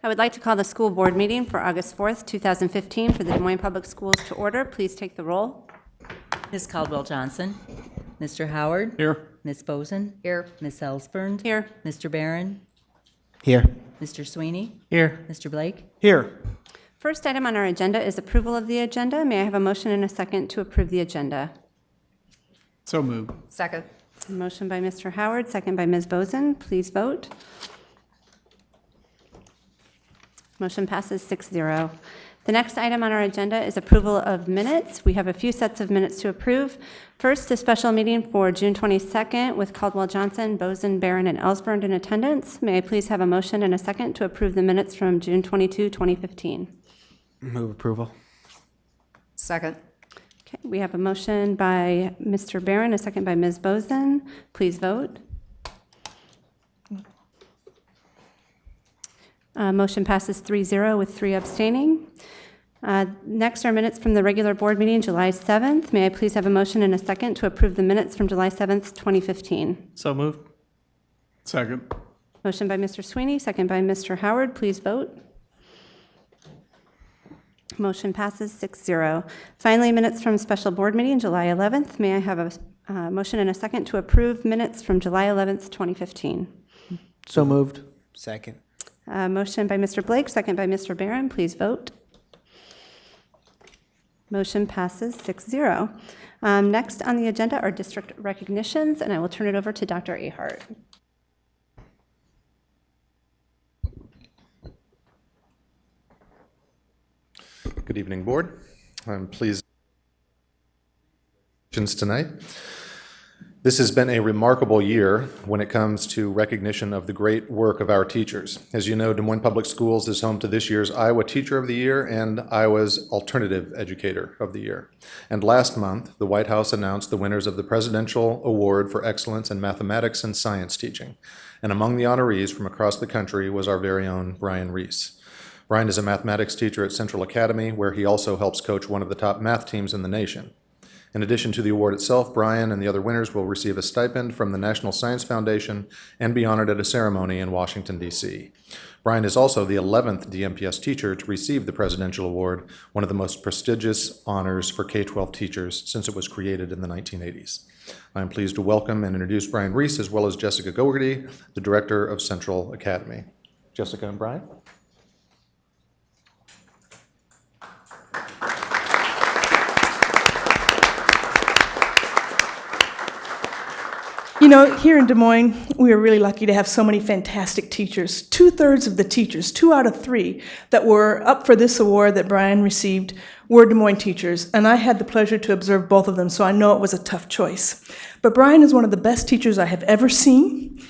I would like to call the school board meeting for August 4th, 2015 for the Des Moines Public Schools to order. Please take the roll. Ms. Caldwell-Johnson. Mr. Howard. Here. Ms. Boson. Here. Ms. Ellsburn. Here. Mr. Barron. Here. Mr. Sweeney. Here. Mr. Blake. Here. First item on our agenda is approval of the agenda. May I have a motion and a second to approve the agenda? So moved. Second. A motion by Mr. Howard, second by Ms. Boson. Please vote. Motion passes 6-0. The next item on our agenda is approval of minutes. We have a few sets of minutes to approve. First, a special meeting for June 22nd with Caldwell-Johnson, Boson, Barron, and Ellsburn in attendance. May I please have a motion and a second to approve the minutes from June 22, 2015? Move approval. Second. Okay, we have a motion by Mr. Barron, a second by Ms. Boson. Please vote. Motion passes 3-0 with 3 abstaining. Next are minutes from the regular board meeting, July 7th. May I please have a motion and a second to approve the minutes from July 7th, 2015? So moved. Second. Motion by Mr. Sweeney, second by Mr. Howard. Please vote. Motion passes 6-0. Finally, minutes from special board meeting, July 11th. May I have a motion and a second to approve minutes from July 11th, 2015? So moved. Second. Motion by Mr. Blake, second by Mr. Barron. Please vote. Motion passes 6-0. Next on the agenda are district recognitions, and I will turn it over to Dr. Ahart. Good evening, Board. I'm pleased tonight. This has been a remarkable year when it comes to recognition of the great work of our teachers. As you know, Des Moines Public Schools is home to this year's Iowa Teacher of the Year and Iowa's Alternative Educator of the Year. And last month, the White House announced the winners of the Presidential Award for Excellence in Mathematics and Science Teaching. And among the honorees from across the country was our very own Brian Reese. Brian is a mathematics teacher at Central Academy, where he also helps coach one of the top math teams in the nation. In addition to the award itself, Brian and the other winners will receive a stipend from the National Science Foundation and be honored at a ceremony in Washington, D.C. Brian is also the 11th DMPS teacher to receive the Presidential Award, one of the most prestigious honors for K-12 teachers since it was created in the 1980s. I am pleased to welcome and introduce Brian Reese, as well as Jessica Gogarty, the Director of Central Academy. Jessica and Brian. You know, here in Des Moines, we are really lucky to have so many fantastic teachers. 2/3 of the teachers, 2 out of 3 that were up for this award that Brian received were Des Moines teachers, and I had the pleasure to observe both of them, so I know it was a tough choice. But Brian is one of the best teachers I have ever seen.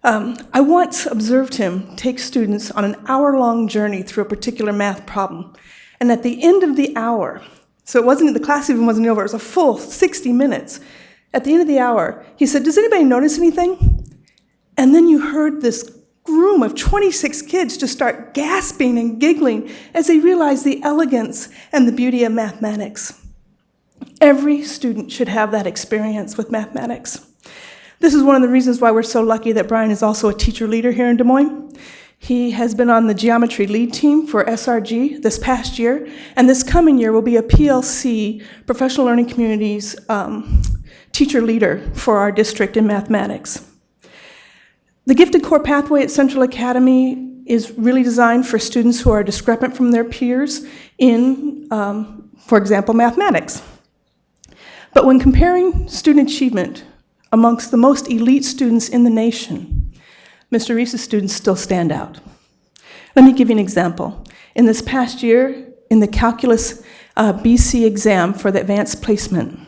I once observed him take students on an hour-long journey through a particular math problem, and at the end of the hour, so the class even wasn't over, it was a full 60 minutes, at the end of the hour, he said, "Does anybody notice anything?" And then you heard this room of 26 kids just start gasping and giggling as they realized the elegance and the beauty of mathematics. Every student should have that experience with mathematics. This is one of the reasons why we're so lucky that Brian is also a teacher leader here in Des Moines. He has been on the geometry lead team for SRG this past year, and this coming year will be a PLC, Professional Learning Communities, teacher leader for our district in mathematics. The Gifted Core Pathway at Central Academy is really designed for students who are discrepant from their peers in, for example, mathematics. But when comparing student achievement amongst the most elite students in the nation, Mr. Reese's students still stand out. Let me give you an example. In this past year, in the Calculus BC exam for the advanced placement,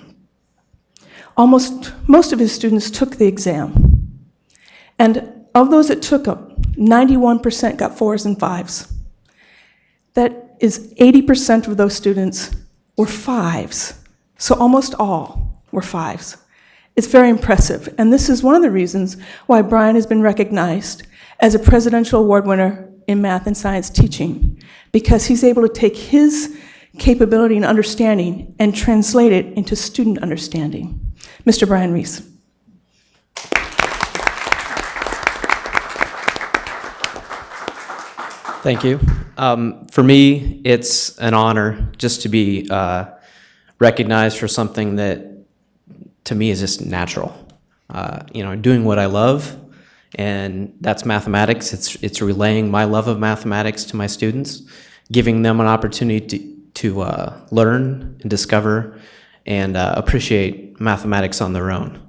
most of his students took the exam. And of those that took them, 91% got 4s and 5s. That is 80% of those students were 5s. So almost all were 5s. It's very impressive. And this is one of the reasons why Brian has been recognized as a Presidential Award winner in math and science teaching, because he's able to take his capability and understanding and translate it into student understanding. Mr. Brian Reese. Thank you. For me, it's an honor just to be recognized for something that, to me, is just natural. Doing what I love, and that's mathematics. It's relaying my love of mathematics to my students, giving them an opportunity to learn and discover and appreciate mathematics on their own.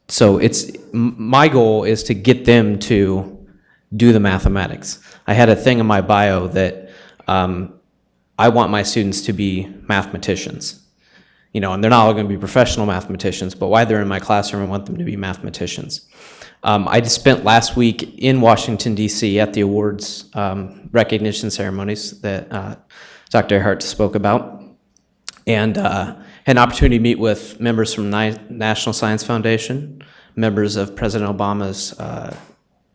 So my goal is to get them to do the mathematics. I had a thing in my bio that I want my students to be mathematicians. And they're not all going to be professional mathematicians, but while they're in my classroom, I want them to be mathematicians. I just spent last week in Washington, D.C. at the awards recognition ceremonies that Dr. Earhart spoke about, and had an opportunity to meet with members from National Science Foundation, members of President Obama's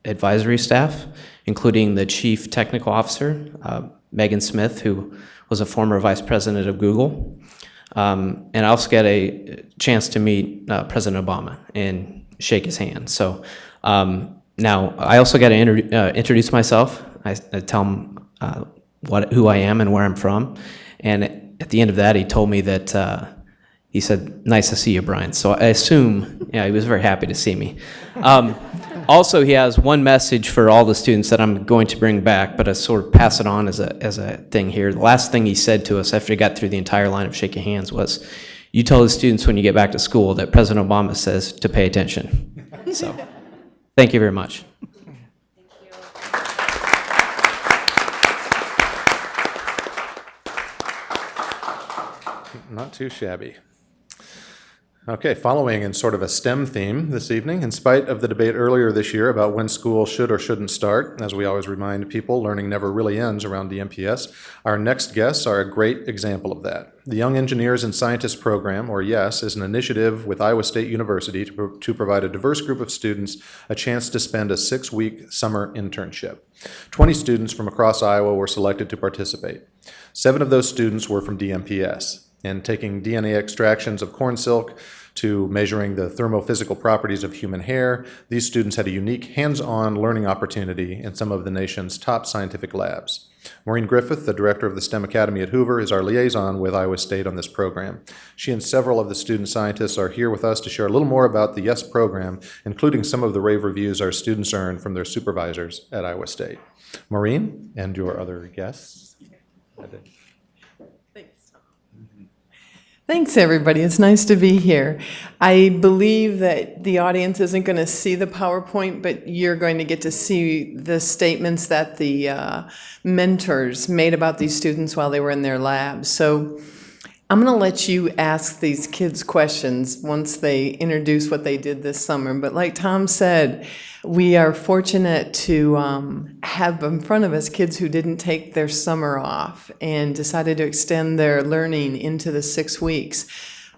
advisory staff, including the Chief Technical Officer, Megan Smith, who was a former vice president of Google. And I also got a chance to meet President Obama and shake his hand. So now I also got to introduce myself. I tell him who I am and where I'm from. And at the end of that, he told me that he said, "Nice to see you, Brian." So I assume, he was very happy to see me. Also, he has one message for all the students that I'm going to bring back, but I sort of pass it on as a thing here. The last thing he said to us after he got through the entire line of shaking hands was, "You tell the students when you get back to school that President Obama says to pay attention." So, thank you very much. Not too shabby. Okay, following in sort of a STEM theme this evening, in spite of the debate earlier this year about when school should or shouldn't start, as we always remind people, learning never really ends around DMPS, our next guests are a great example of that. The Young Engineers and Scientists Program, or YES, is an initiative with Iowa State University to provide a diverse group of students a chance to spend a 6-week summer internship. 20 students from across Iowa were selected to participate. 7 of those students were from DMPS, and taking DNA extractions of corn silk to measuring the thermophysical properties of human hair, these students had a unique hands-on learning opportunity in some of the nation's top scientific labs. Maureen Griffith, the director of the STEM Academy at Hoover, is our liaison with Iowa State on this program. She and several of the student scientists are here with us to share a little more about the YES program, including some of the rave reviews our students earned from their supervisors at Iowa State. Maureen and your other guests. Thanks, everybody. It's nice to be here. I believe that the audience isn't going to see the PowerPoint, but you're going to get to see the statements that the mentors made about these students while they were in their labs. So I'm going to let you ask these kids questions once they introduce what they did this summer. But like Tom said, we are fortunate to have in front of us kids who didn't take their summer off and decided to extend their learning into the 6 weeks.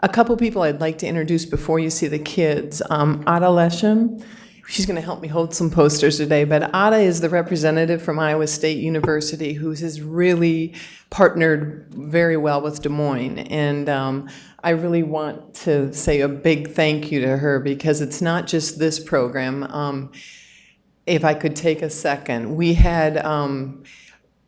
A couple people I'd like to introduce before you see the kids. Ada Lesham, she's going to help me hold some posters today, but Ada is the representative from Iowa State University who has really partnered very well with Des Moines. And I really want to say a big thank you to her because it's not just this program. If I could take a second, we had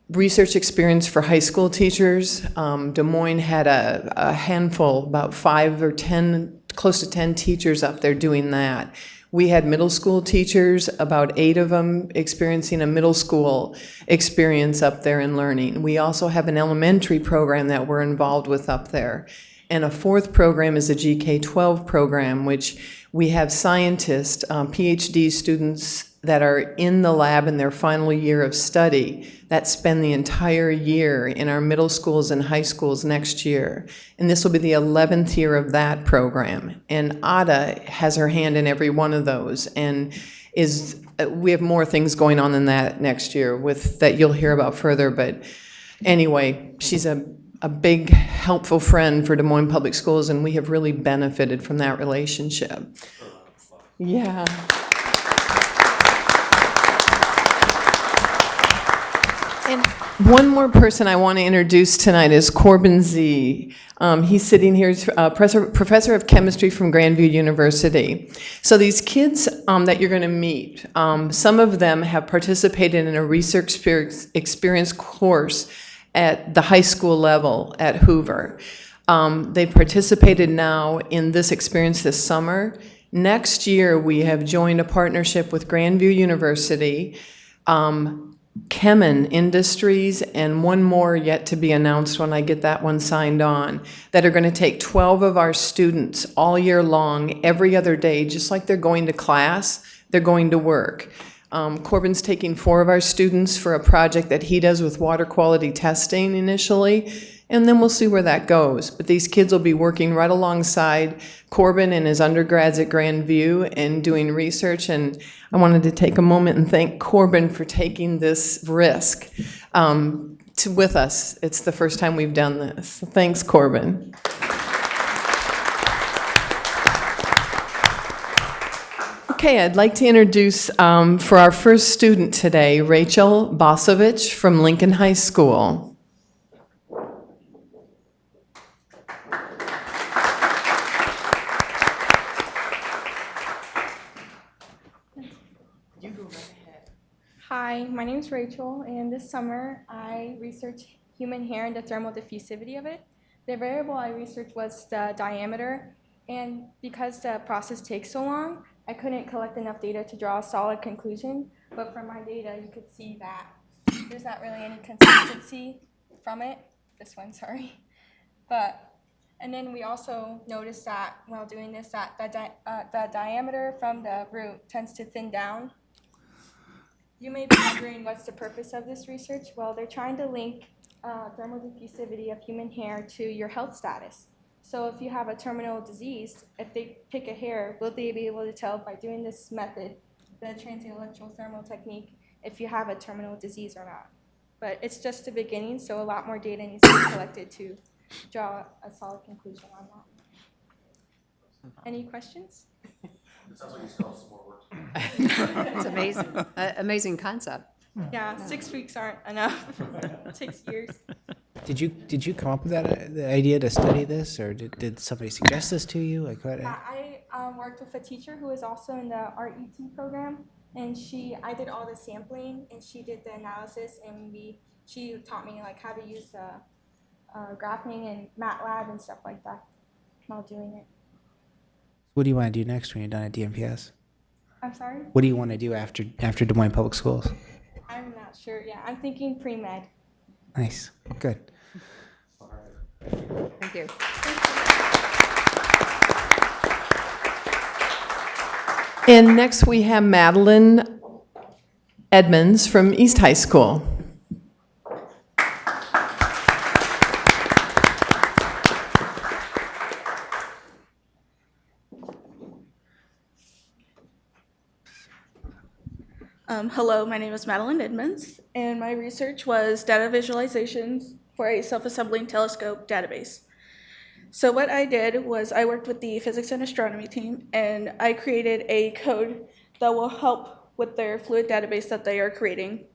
research experience for high school teachers. Des Moines had a handful, about 5 or 10, close to 10 teachers up there doing that. We had middle school teachers, about 8 of them experiencing a middle school experience up there in learning. We also have an elementary program that we're involved with up there. And a 4th program is a GK-12 program, which we have scientists, PhD students that are in the lab in their final year of study that spend the entire year in our middle schools and high schools next year. And this will be the 11th year of that program. And Ada has her hand in every one of those and we have more things going on than that next year that you'll hear about further. But anyway, she's a big helpful friend for Des Moines Public Schools, and we have really benefited from that relationship. Yeah. And One more person I want to introduce tonight is Corbin Z. He's sitting here, he's professor of chemistry from Grandview University. So these kids that you're going to meet, some of them have participated in a research experience course at the high school level at Hoover. They've participated now in this experience this summer. Next year, we have joined a partnership with Grandview University, Chemin Industries, and one more yet to be announced when I get that one signed on, that are going to take 12 of our students all year long, every other day, just like they're going to class, they're going to work. Corbin's taking 4 of our students for a project that he does with water quality testing initially, and then we'll see where that goes. But these kids will be working right alongside Corbin and his undergrads at Grandview and doing research, and I wanted to take a moment and thank Corbin for taking this risk with us. It's the first time we've done this. Thanks, Corbin. Okay, I'd like to introduce for our first student today, Rachel Bosovich from Lincoln High School. Hi, my name is Rachel, and this summer I researched human hair and the thermal diffusivity of it. The variable I researched was the diameter, and because the process takes so long, I couldn't collect enough data to draw a solid conclusion, but from my data you could see that there's not really any consistency from it. This one, sorry. And then we also noticed that while doing this, that the diameter from the root tends to thin down. You may be wondering what's the purpose of this research. Well, they're trying to link thermal diffusivity of human hair to your health status. So if you have a terminal disease, if they pick a hair, will they be able to tell by doing this method, the transient electrothermal technique, if you have a terminal disease or not? But it's just the beginning, so a lot more data needs to be collected to draw a solid conclusion on that. Any questions? It sounds like you still have some more work. It's amazing, amazing concept. Yeah, 6 weeks aren't enough. It takes years. Did you come up with the idea to study this, or did somebody suggest this to you? Like what? I worked with a teacher who is also in the RET program, and I did all the sampling, and she did the analysis, and she taught me like how to use graphing and MATLAB and stuff like that while doing it. What do you want to do next when you're done at DMPS? I'm sorry? What do you want to do after Des Moines Public Schools? I'm not sure. Yeah, I'm thinking pre-med. Nice, good. Thank you. And next we have Madeline Edmonds from East High School. Hello, my name is Madeline Edmonds, and my research was data visualizations for a self-assembling telescope database. So what I did was I worked with the physics and astronomy team, and I created a code that will help with their fluid database that they are creating.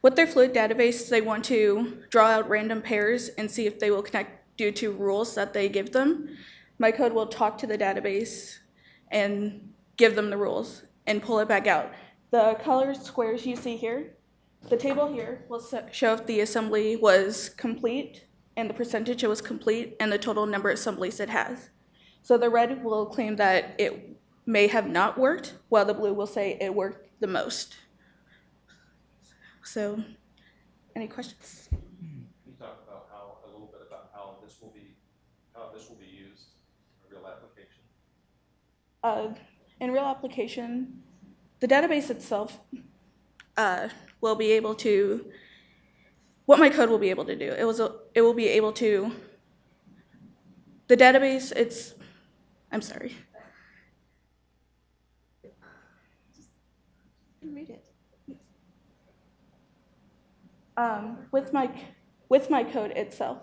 With their fluid database, they want to draw out random pairs and see if they will connect due to rules that they give them. My code will talk to the database and give them the rules and pull it back out. The colored squares you see here, the table here will show if the assembly was complete and the percentage it was complete and the total number of assemblies it has. So the red will claim that it may have not worked, while the blue will say it worked the most. So, any questions? Can you talk about a little bit about how this will be used in real application? In real application, the database itself will be able to, what my code will be able to do, it will be able to, the database, I'm sorry. Read it. With my code itself,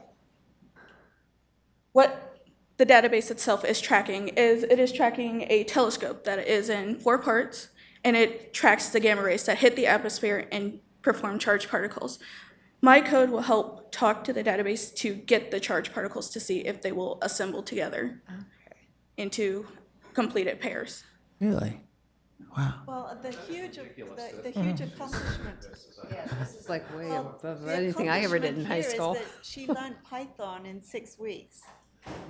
what the database itself is tracking is it is tracking a telescope that is in 4 parts, and it tracks the gamma rays that hit the atmosphere and perform charged particles. My code will help talk to the database to get the charged particles to see if they will assemble together into completed pairs. Really? Wow. Well, the huge accomplishment. This is like way Well, above the anything I ever did in high accomplishment school. here is that she learned Python in 6 weeks,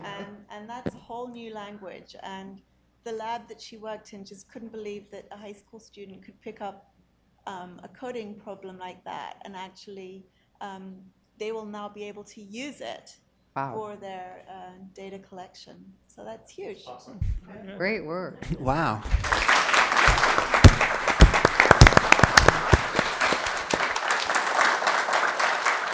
and that's a whole new language. And the lab that she worked in just couldn't believe that a high school student could pick up a coding problem like that, and actually they will now be able to use it for their data collection. So that's huge. Great work. Wow.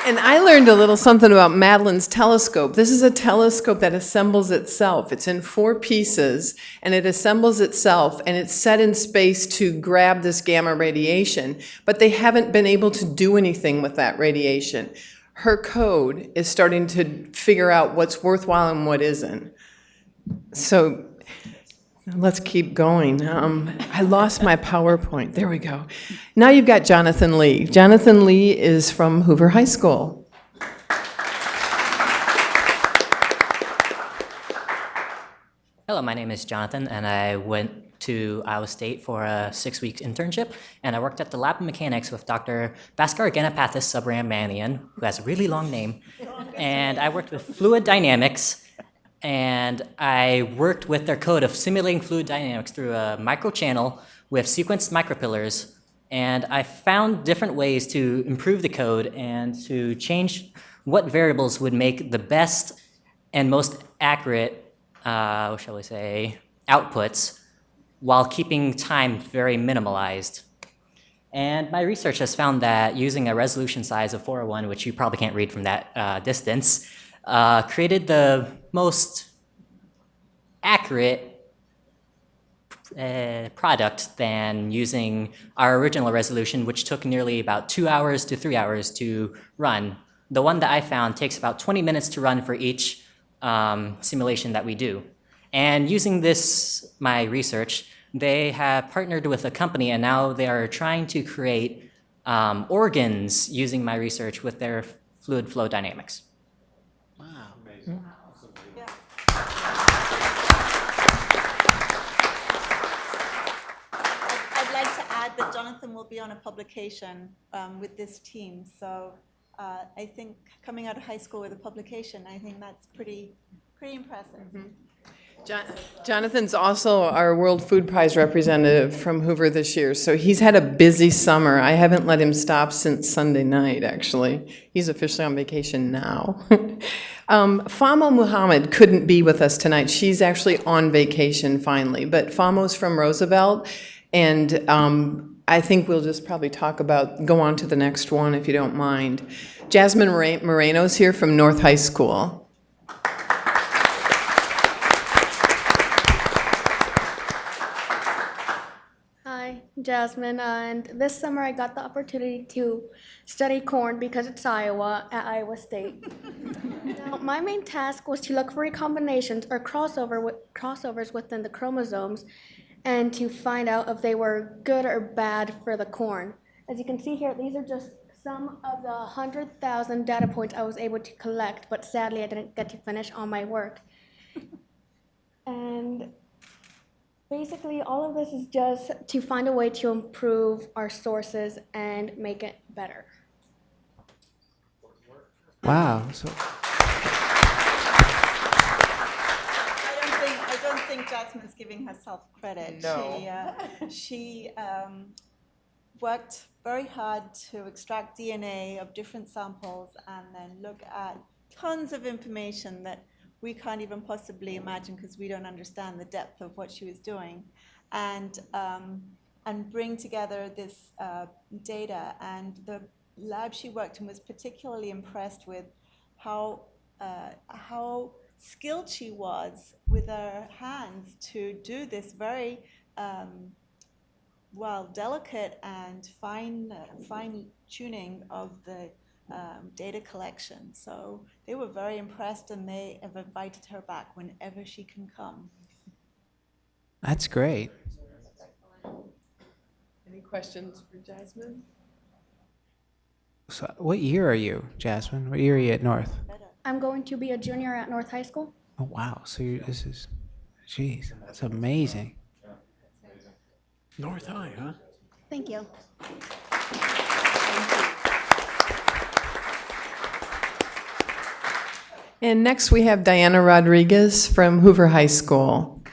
And I learned a little something about Madeline's telescope. This is a telescope that assembles itself. It's in 4 pieces, and it assembles itself, and it's set in space to grab this gamma radiation, but they haven't been able to do anything with that radiation. Her code is starting to figure out what's worthwhile and what isn't. So let's keep going. I lost my PowerPoint. There we go. Now you've got Jonathan Lee. Jonathan Lee is from Hoover High School. Hello, my name is Jonathan, and I went to Iowa State for a 6-week internship, and I worked at the lab of mechanics with Dr. Bhaskar Ganapathis Subramanian, who has a really long name, and I worked with fluid dynamics, and I worked with their code of simulating fluid dynamics through a microchannel with sequenced micropillars, and I found different ways to improve the code and to change what variables would make the best and most accurate, what shall we say, outputs while keeping time very minimalized. And my research has found that using a resolution size of 401, which you probably can't read from that distance, created the most accurate product than using our original resolution, which took nearly about 2 hours to 3 hours to run. The one that I found takes about 20 minutes to run for each simulation that we do. And using this, my research, they have partnered with a company, and now they are trying to create organs using my research with their fluid flow dynamics. I'd like to add that Jonathan will be on a publication with this team. So I think coming out of high school with a publication, I think that's pretty impressive. Jonathan's also our World Food Prize representative from Hoover this year, so he's had a busy summer. I haven't let him stop since Sunday night, actually. He's officially on vacation now. Famo Muhammad couldn't be with us tonight. She's actually on vacation finally, but Famo's from Roosevelt, and I think we'll just probably go on to the next one if you don't mind. Jasmine Moreno's here from North High School. Hi, Jasmine, and this summer I got the opportunity to study corn because it's Iowa at Iowa State. Now, my main task was to look for recombinations or crossovers within the chromosomes and to find out if they were good or bad for the corn. As you can see here, these are just some of the 100,000 data points I was able to collect, but sadly I didn't get to finish all my work. And basically, all of this is just to find a way to improve our sources and make it better. Wow. So I don't think Jasmine's giving herself credit. No. She worked very hard to extract DNA of different samples and then look at tons of information that we can't even possibly imagine because we don't understand the depth of what she was doing, and bring together this data. And the lab she worked in was particularly impressed with how skilled she was with her hands to do this very delicate and fine tuning of the data collection. So they were very impressed, and they have invited her back whenever she can come. that's great. Any questions for Jasmine? So what year are you, Jasmine? What year are you at North? I'm going to be a junior at North High School. Oh, wow. So this is, geez, that's amazing. North High, huh? Thank you. And next we have Diana Rodriguez from Hoover High School.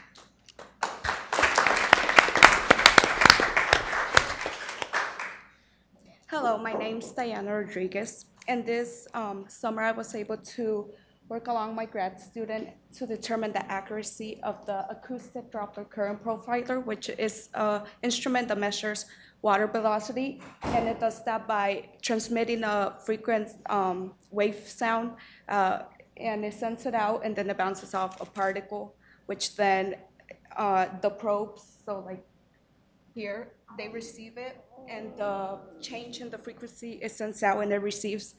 Hello, my name's Diana Rodriguez, and this summer I was able to work along my grad student to determine the accuracy of the acoustic droplet current profiler, which is an instrument that measures water velocity, and it does that by transmitting a frequent wave sound, and it sends it out, and then it bounces off a particle, which then the probes, so like here, they receive it, and the change in the frequency it sends out and it receives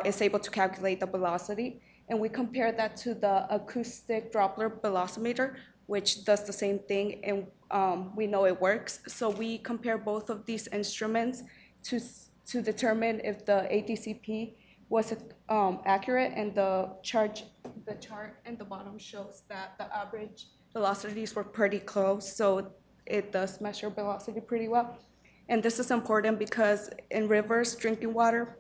is able to calculate the velocity. And we compare that to the acoustic Doppler velocimeter, which does the same thing, and we know it works. So we compare both of these instruments to determine if the ADCP was accurate, and the chart in the bottom shows that the average velocities were pretty close, so it does measure velocity pretty well. And this is important because in rivers, drinking water,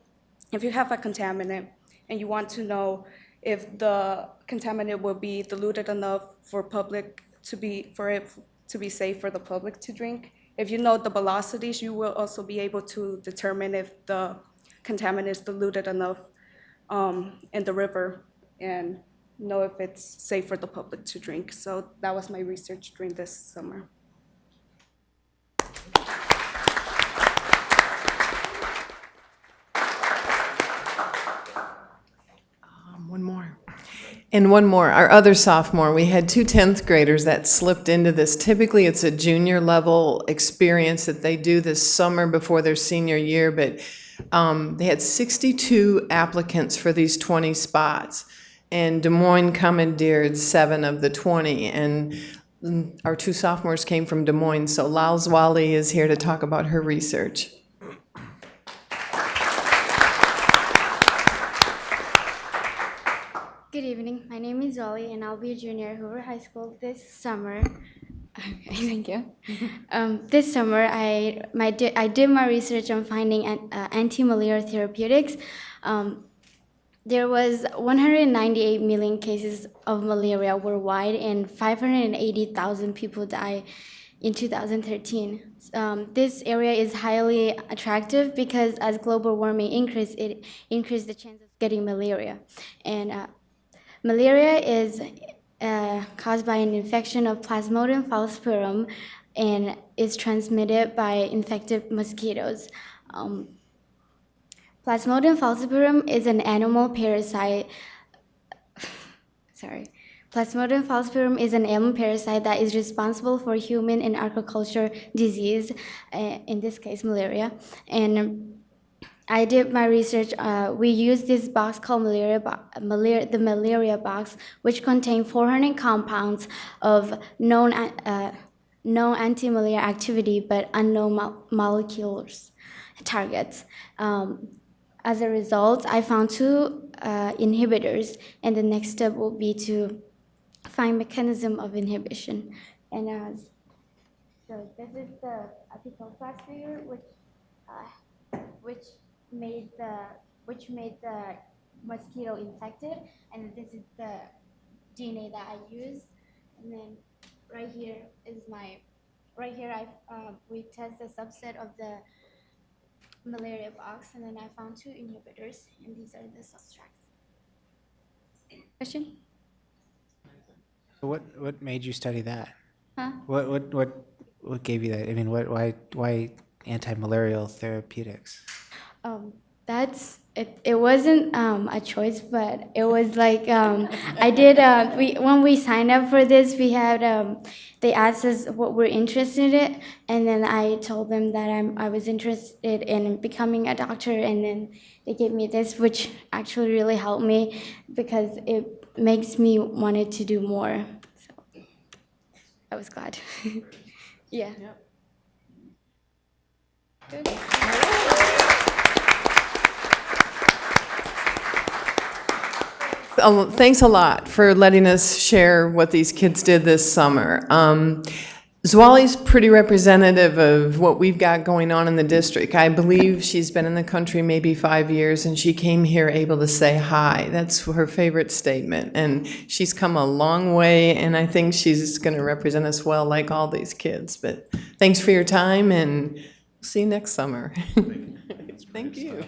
if you have a contaminant and you want to know if the contaminant will be diluted enough for it to be safe for the public to drink, if you know the velocities, you will also be able to determine if the contaminant is diluted enough in the river and know if it's safe for the public to drink. So that was my research during this summer. One more. And one more, our other sophomore, we had 2 10th graders that slipped into this. Typically, it's a junior level experience that they do this summer before their senior year, but they had 62 applicants for these 20 spots, and Des Moines commandeered 7 of the 20, and our 2 sophomores came from Des Moines, so Lal Zwali is here to talk about her research. Good evening. My name is Zoli, and I'll be a junior at Hoover High School this summer. Okay, thank you. This summer, I did my research on finding anti-malaria therapeutics. There was 198 million cases of malaria worldwide, and 580,000 people died in 2013. This area is highly attractive because as global warming increased, it increased the chance of getting malaria. And malaria is caused by an infection of Plasmodium falciparum and is transmitted by infected mosquitoes. Plasmodium falciparum is an animal parasite. Plasmodium falciparum is an animal parasite that is responsible for human and aquaculture disease, in this case malaria. And I did my research. We used this box called the malaria box, which contained 400 compounds of known anti-malaria activity but unknown molecular targets. As a result, I found 2 inhibitors, and the next step will be to find mechanism of inhibition. And so this is the apical classifier, which made the mosquito infected, and this is the DNA that I used. And then right here we test the subset of the malaria box, and then I found 2 inhibitors, and these are the substracts. Question? What made you study that? Huh? What gave you that? I mean, why anti-malarial therapeutics? It wasn't a choice, but it was like I did. When we signed up for this, we had they asked us what we're interested in, and then I told them that I was interested in becoming a doctor, and then they gave me this, which actually really helped me because it makes me wanted to do more. So I was glad. Yeah. Yep. Good. Thanks a lot for letting us share what these kids did this summer. Zwali's pretty representative of what we've got going on in the district. I believe she's been in the country maybe 5 years, and she came here able to say hi. That's her favorite statement, and she's come a long way, and I think she's going to represent us well like all these kids. But thanks for your time, and see you next summer. Thank you.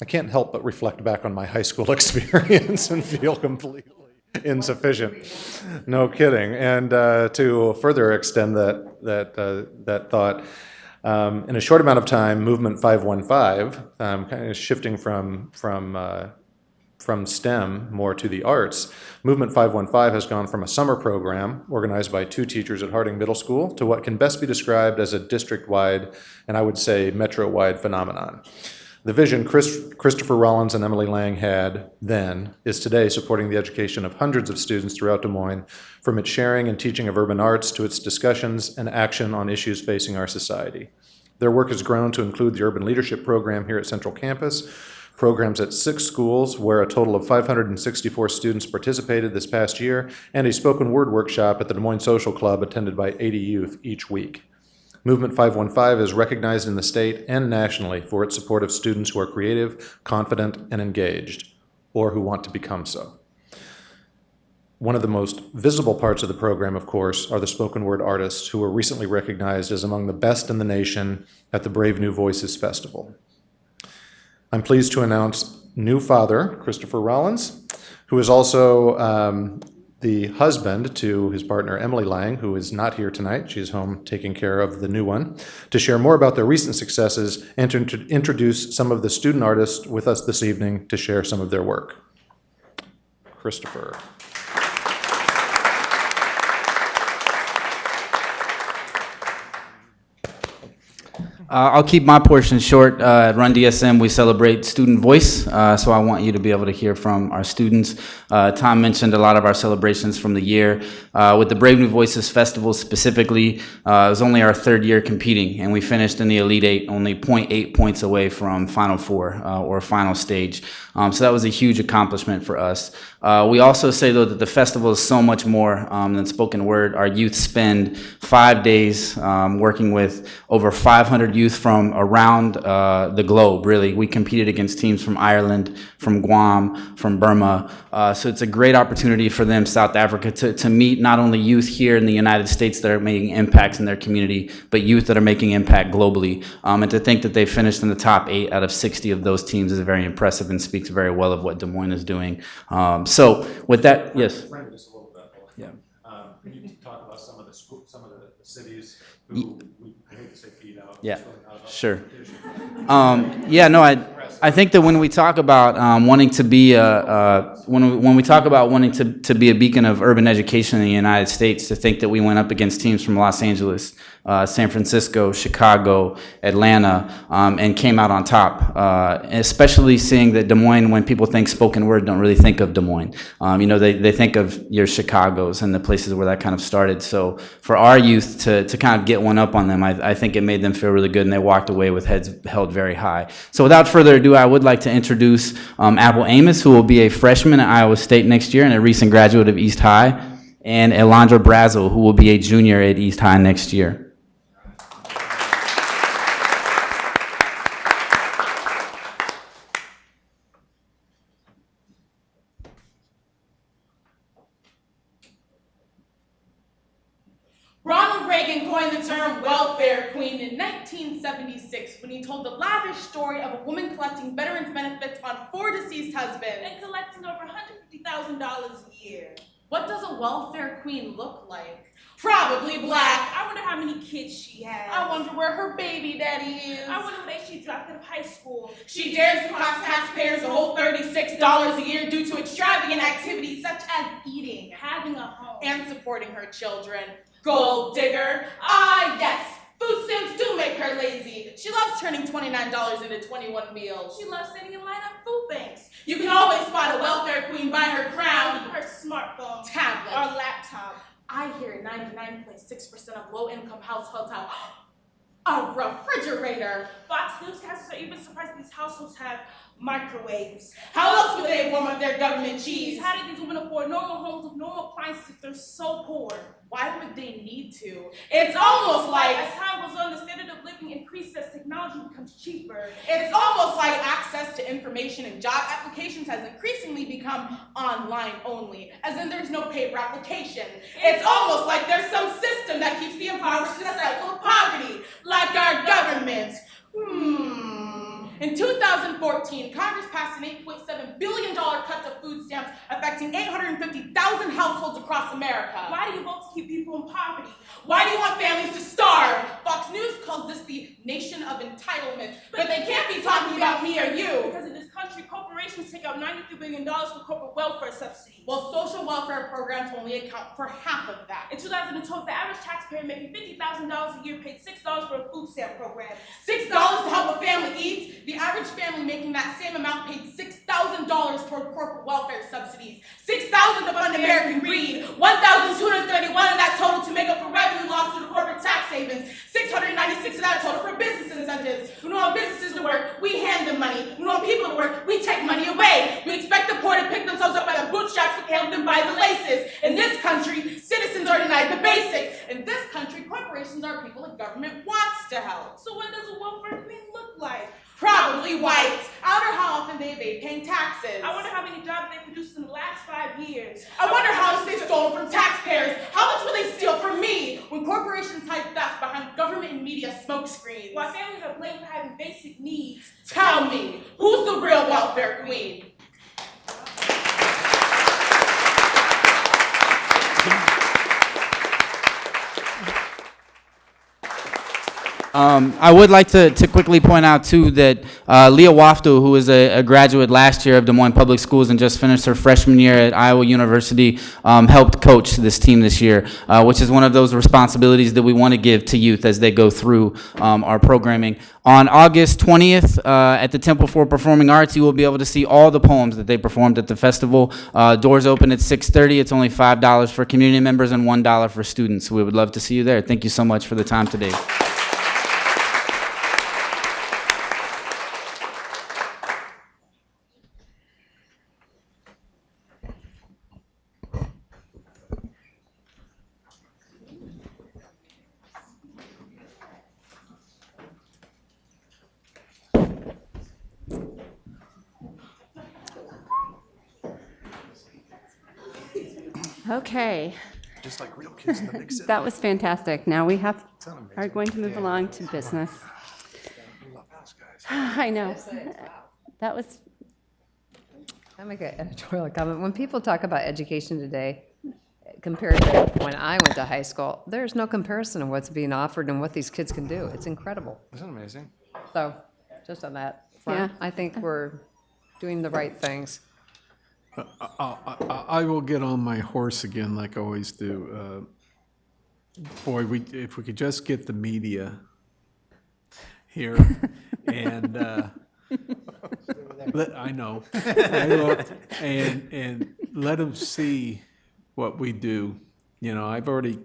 I can't help but reflect back on my high school experience and feel completely insufficient. No kidding. And to further extend that thought, in a short amount of time, Movement 515, kind of shifting from STEM more to the arts, Movement 515 has gone from a summer program organized by 2 teachers at Harding Middle School to what can best be described as a district-wide, and I would say metro-wide phenomenon. The vision Christopher Rollins and Emily Lang had then is today supporting the education of hundreds of students throughout Des Moines, from its sharing and teaching of urban arts to its discussions and action on issues facing our society. Their work has grown to include the Urban Leadership Program here at Central Campus, programs at 6 schools where a total of 564 students participated this past year, and a spoken word workshop at the Des Moines Social Club attended by 80 youth each week. Movement 515 is recognized in the state and nationally for its support of students who are creative, confident, and engaged, or who want to become so. One of the most visible parts of the program, of course, are the spoken word artists who were recently recognized as among the best in the nation at the Brave New Voices Festival. I'm pleased to announce new father, Christopher Rollins, who is also the husband to his partner, Emily Lang, who is not here tonight. She's home taking care of the new one, to share more about their recent successes and to introduce some of the student artists with us this evening to share some of their work. Christopher. I'll keep my portion short. At Run DSM, we celebrate student voice, so I want you to be able to hear from our students. Tom mentioned a lot of our celebrations from the year. With the Brave New Voices Festival specifically, it was only our 3rd year competing, and we finished in the Elite 8, only 0.8 points away from Final Four or final stage. So that was a huge accomplishment for us. We also say, though, that the festival is so much more than spoken word. Our youth spend 5 days working with over 500 youth from around the globe, really. We competed against teams from Ireland, from Guam, from Burma. So it's a great opportunity for them, South Africa, to meet not only youth here in the United States that are making impacts in their community, but youth that are making impact globally. And to think that they finished in the top 8 out of 60 of those teams is very impressive and speaks very well of what Des Moines is doing. So with that, yes. Frame this a little bit. Yeah. Can you talk about some of the cities who I hate to say beat out? Yeah, sure. Yeah, no, I think that when we talk about wanting to be when we talk about wanting to be a beacon of urban education in the United States, to think that we went up against teams from Los Angeles, San Francisco, Chicago, Atlanta, and came out on top. Especially seeing that Des Moines, when people think spoken word, don't really think of Des Moines. They think of your Chicagos and the places where that kind of started. So for our youth to kind of get one up on them, I think it made them feel really good, and they walked away with heads held very high. So without further ado, I would like to introduce Apple Amos, who will be a freshman at Iowa State next year and a recent graduate of East High, and Elandra Brazel, who will be a junior at East High next year. Ronald Reagan coined the term welfare queen in 1976 when he told the lavish story of a woman collecting veterans benefits on 4 deceased husbands and collecting over $150,000 a year. What does a welfare queen look like? Probably black. I wonder how many kids she has. I wonder where her baby daddy is. I wonder what age she dropped out of high school. She dares to cost taxpayers a whole $36 a year due to extravagant activities such as eating, having a home, and supporting her children. Gold digger. Ah, yes. Food stamps do make her lazy. She loves turning $29 into 21 meals. She loves sitting in line at food banks. You can always spot a welfare queen by her crown, her smartphone, tablet, or laptop. I hear 99.6% of low-income households have A refrigerator. Fox newscasters are even surprised these households have microwaves. How else would they warm up their government cheese? How did these women afford normal homes with normal appliances if they're so poor? Why would they need to? It's almost like as time goes on, the standard of living increases as technology becomes cheaper. It's almost like access to information and job applications has increasingly become online only, as in there's no paper application. It's almost like there's some system that keeps the impoverished in a cycle of poverty, like our government. In 2014, Congress passed an $8.7 billion cut to food stamps, affecting 850,000 households across America. Why do you vote to keep people in poverty? Why do you want families to starve? Fox News calls this the nation of entitlement, but they can't be talking about me or you. Because in this country, corporations take out $93 billion for corporate welfare subsidies. Well, social welfare programs only account for half of that. In 2012, the average taxpayer making $50,000 a year paid $6 for a food stamp program. $6 to help a family eat. The average family making that same amount paid $6,000 for corporate welfare subsidies. $6,000 to fund American greed. $1,231 of that total to make up for revenue lost due to corporate tax savings. $696 of that total for business incentives. We don't want businesses to work, we hand them money. We don't want people to work, we take money away. We expect the poor to pick themselves up by the bootstraps and help them by the laces. In this country, citizens are denied the basics. In this country, corporations are people the government wants to help. So what does a welfare queen look like? Probably white. I wonder how often they evade paying taxes. I wonder how many jobs they produced in the last 5 years. I wonder how much they stole from taxpayers. How much will they steal from me when corporations hide theft behind government and media smokescreens? While families are blamed for having basic needs. Tell me, who's the real welfare queen? I would like to quickly point out, too, that Leah Wafto, who is a graduate last year of Des Moines Public Schools and just finished her freshman year at Iowa University, helped coach this team this year, which is one of those responsibilities that we want to give to youth as they go through our programming. On August 20th, at the Temple for Performing Arts, you will be able to see all the poems that they performed at the festival. Doors open at 6:30. It's only $5 for community members and $1 for students. We would love to see you there. Thank you so much for the time today. Okay. Just like real kids in the big city. That was fantastic. Now we are going to move along to business. I know. That was. I make an editorial comment. When people talk about education today, compared to when I went to high school, there's no comparison of what's being offered and what these kids can do. It's incredible. Isn't it amazing? So, just on that front, Yeah. I think we're doing the right things. I will get on my horse again like I always do. Boy, if we could just get the media here and I know, and let them see what we do. You know, I've already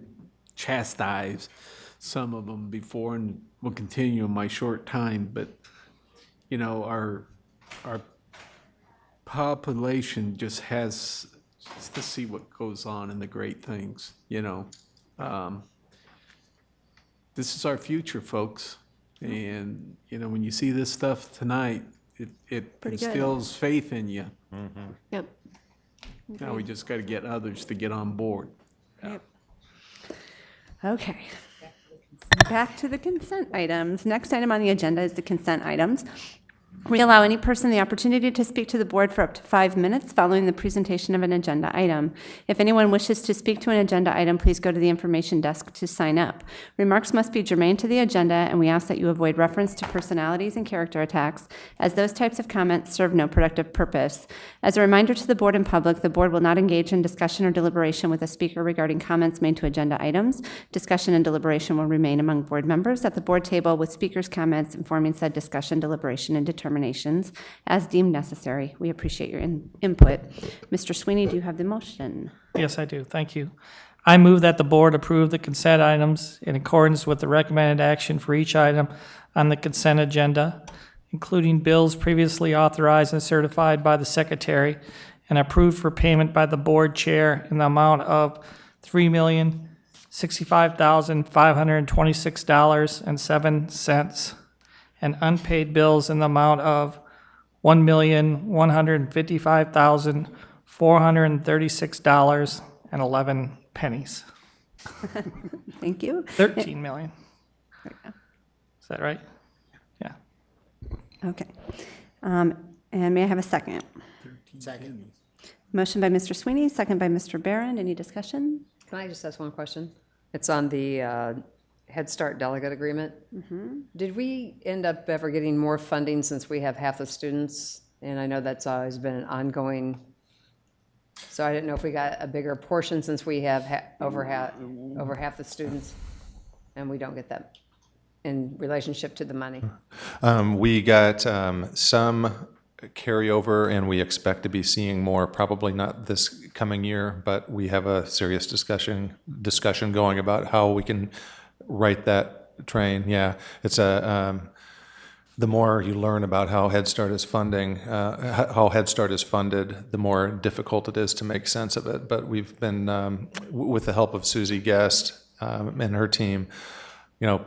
chastised some of them before and will continue in my short time, but you know, our population just has to see what goes on and the great things, you know. This is our future, folks. And, you know, when you see this stuff tonight, it Pretty good. instills faith in you. Yep. Now we just got to get others to get on board. Yep. Okay. Back to the consent items. Next item on the agenda is the consent items. We allow any person the opportunity to speak to the board for up to 5 minutes following the presentation of an agenda item. If anyone wishes to speak to an agenda item, please go to the information desk to sign up. Remarks must be germane to the agenda, and we ask that you avoid reference to personalities and character attacks, as those types of comments serve no productive purpose. As a reminder to the board and public, the board will not engage in discussion or deliberation with a speaker regarding comments made to agenda items. Discussion and deliberation will remain among board members at the board table, with speakers' comments informing said discussion, deliberation, and determinations as deemed necessary. We appreciate your input. Mr. Sweeney, do you have the motion? Yes, I do. Thank you. I move that the board approve the consent items in accordance with the recommended action for each item on the consent agenda, including bills previously authorized and certified by the secretary and approved for payment by the board chair in the amount of $3,065,526.07 and unpaid bills in the amount of $1,155,436.11. Thank you. 13 million. Is that right? Yeah. Okay. And may I have a second? Second. Motion by Mr. Sweeney, second by Mr. Barron. Any discussion? Can I just ask one question? It's on the Head Start delegate agreement. Did we end up ever getting more funding since we have half the students? And I know that's always been an ongoing, so I didn't know if we got a bigger portion since we have over half the students, and we don't get that in relationship to the money. We got some carryover, and we expect to be seeing more, probably not this coming year, but we have a serious discussion going about how we can right that train. Yeah, it's the more you learn about how Head Start is funded, the more difficult it is to make sense of it. But we've been, with the help of Susie Guest and her team,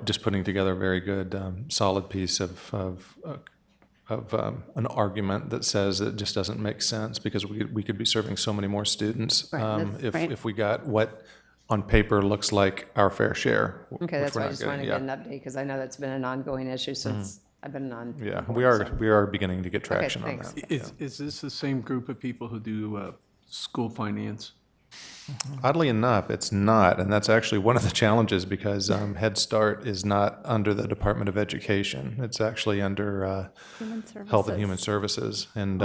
just putting together a very good, solid piece of an argument that says it just doesn't make sense because we could be serving so many more students if we got what on paper looks like our fair share. Okay, that's why I just wanted to get an update because I know that's been an ongoing issue since I've been on. Yeah, we are beginning to get traction on that. Is this the same group of people who do school finance? Oddly enough, it's not, and that's actually one of the challenges because Head Start is not under the Department of Education. It's actually under Health and Human Services, and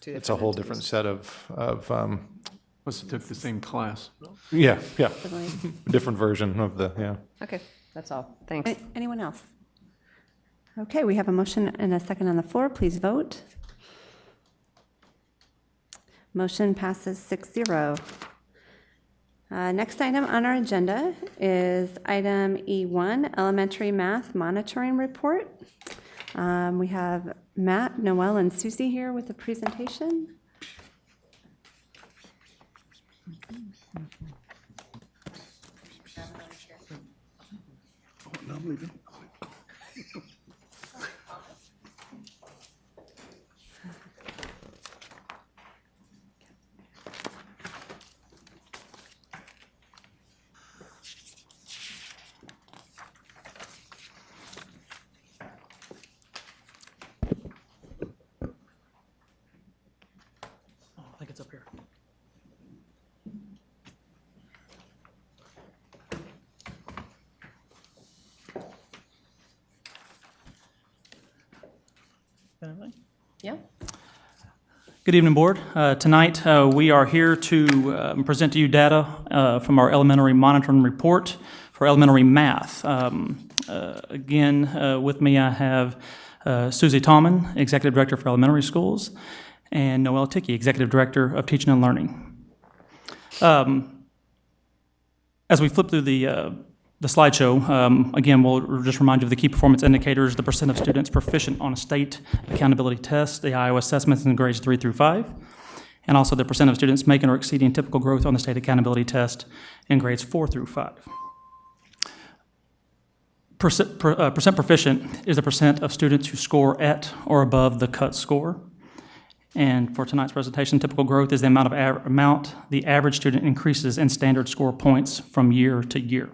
it's a whole different set of Must have took the same class. yeah, different version of the Okay, that's all. Thanks. Anyone else? Okay, we have a motion and a second on the floor. Please vote. Motion passes 6-0. Next item on our agenda is item E1, Elementary Math Monitoring Report. We have Matt, Noel, and Susie here with the presentation. I think it's up here. Yeah. Good evening, Board. Tonight, we are here to present to you data from our elementary monitoring report for elementary math. Again, with me, I have Susie Tallman, Executive Director for Elementary Schools, and Noel Tickey, Executive Director of Teaching and Learning. As we flip through the slideshow, again, we'll just remind you of the key performance indicators, the percent of students proficient on a state accountability test, the Iowa assessments in grades 3 through 5, and also the percent of students making or exceeding typical growth on the state accountability test in grades 4 through 5. Percent proficient is the percent of students who score at or above the cut score. And for tonight's presentation, typical growth is the amount the average student increases in standard score points from year to year.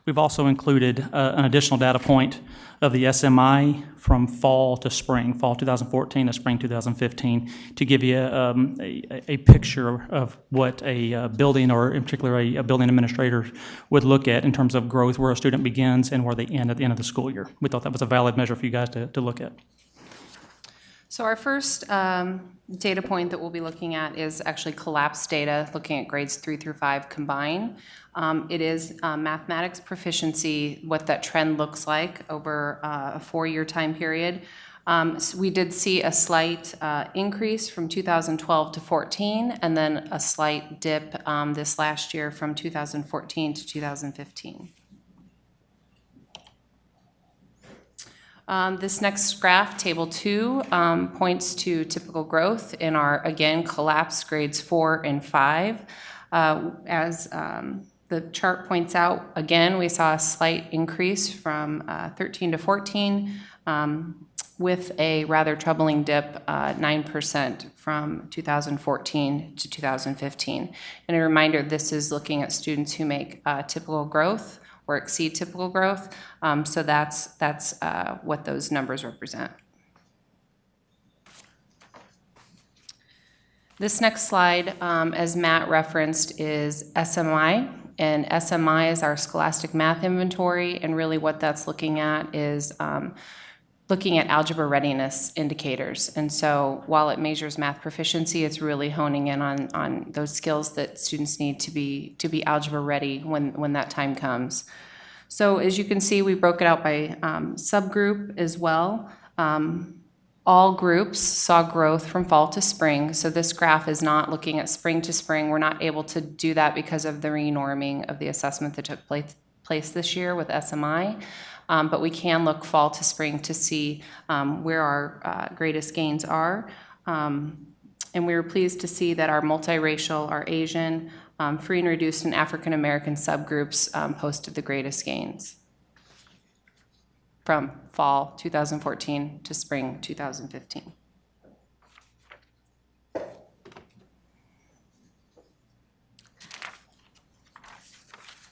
We've also included an additional data point of the SMI from fall to spring, fall 2014 to spring 2015, to give you a picture of what a building, or in particular a building administrator, would look at in terms of growth, where a student begins and where they end at the end of the school year. We thought that was a valid measure for you guys to look at. So our first data point that we'll be looking at is actually collapsed data, looking at grades 3 through 5 combined. It is mathematics proficiency, what that trend looks like over a 4-year time period. So we did see a slight increase from 2012 to 14, and then a slight dip this last year from 2014 to 2015. This next graph, Table 2, points to typical growth in our, again, collapsed grades 4 and 5. As the chart points out, again, we saw a slight increase from 13 to 14, with a rather troubling dip, 9% from 2014 to 2015. And a reminder, this is looking at students who make typical growth or exceed typical growth. So that's what those numbers represent. This next slide, as Matt referenced, is SMI. And SMI is our Scholastic Math Inventory. And really what that's looking at is looking at algebra readiness indicators. And so while it measures math proficiency, it's really honing in on those skills that students need to be algebra ready when that time comes. So as you can see, we broke it out by subgroup as well. All groups saw growth from fall to spring. So this graph is not looking at spring to spring. We're not able to do that because of the renorming of the assessment that took place this year with SMI. But we can look fall to spring to see where our greatest gains are. And we were pleased to see that our multiracial, our Asian, free and reduced, and African American subgroups posted the greatest gains from fall 2014 to spring 2015.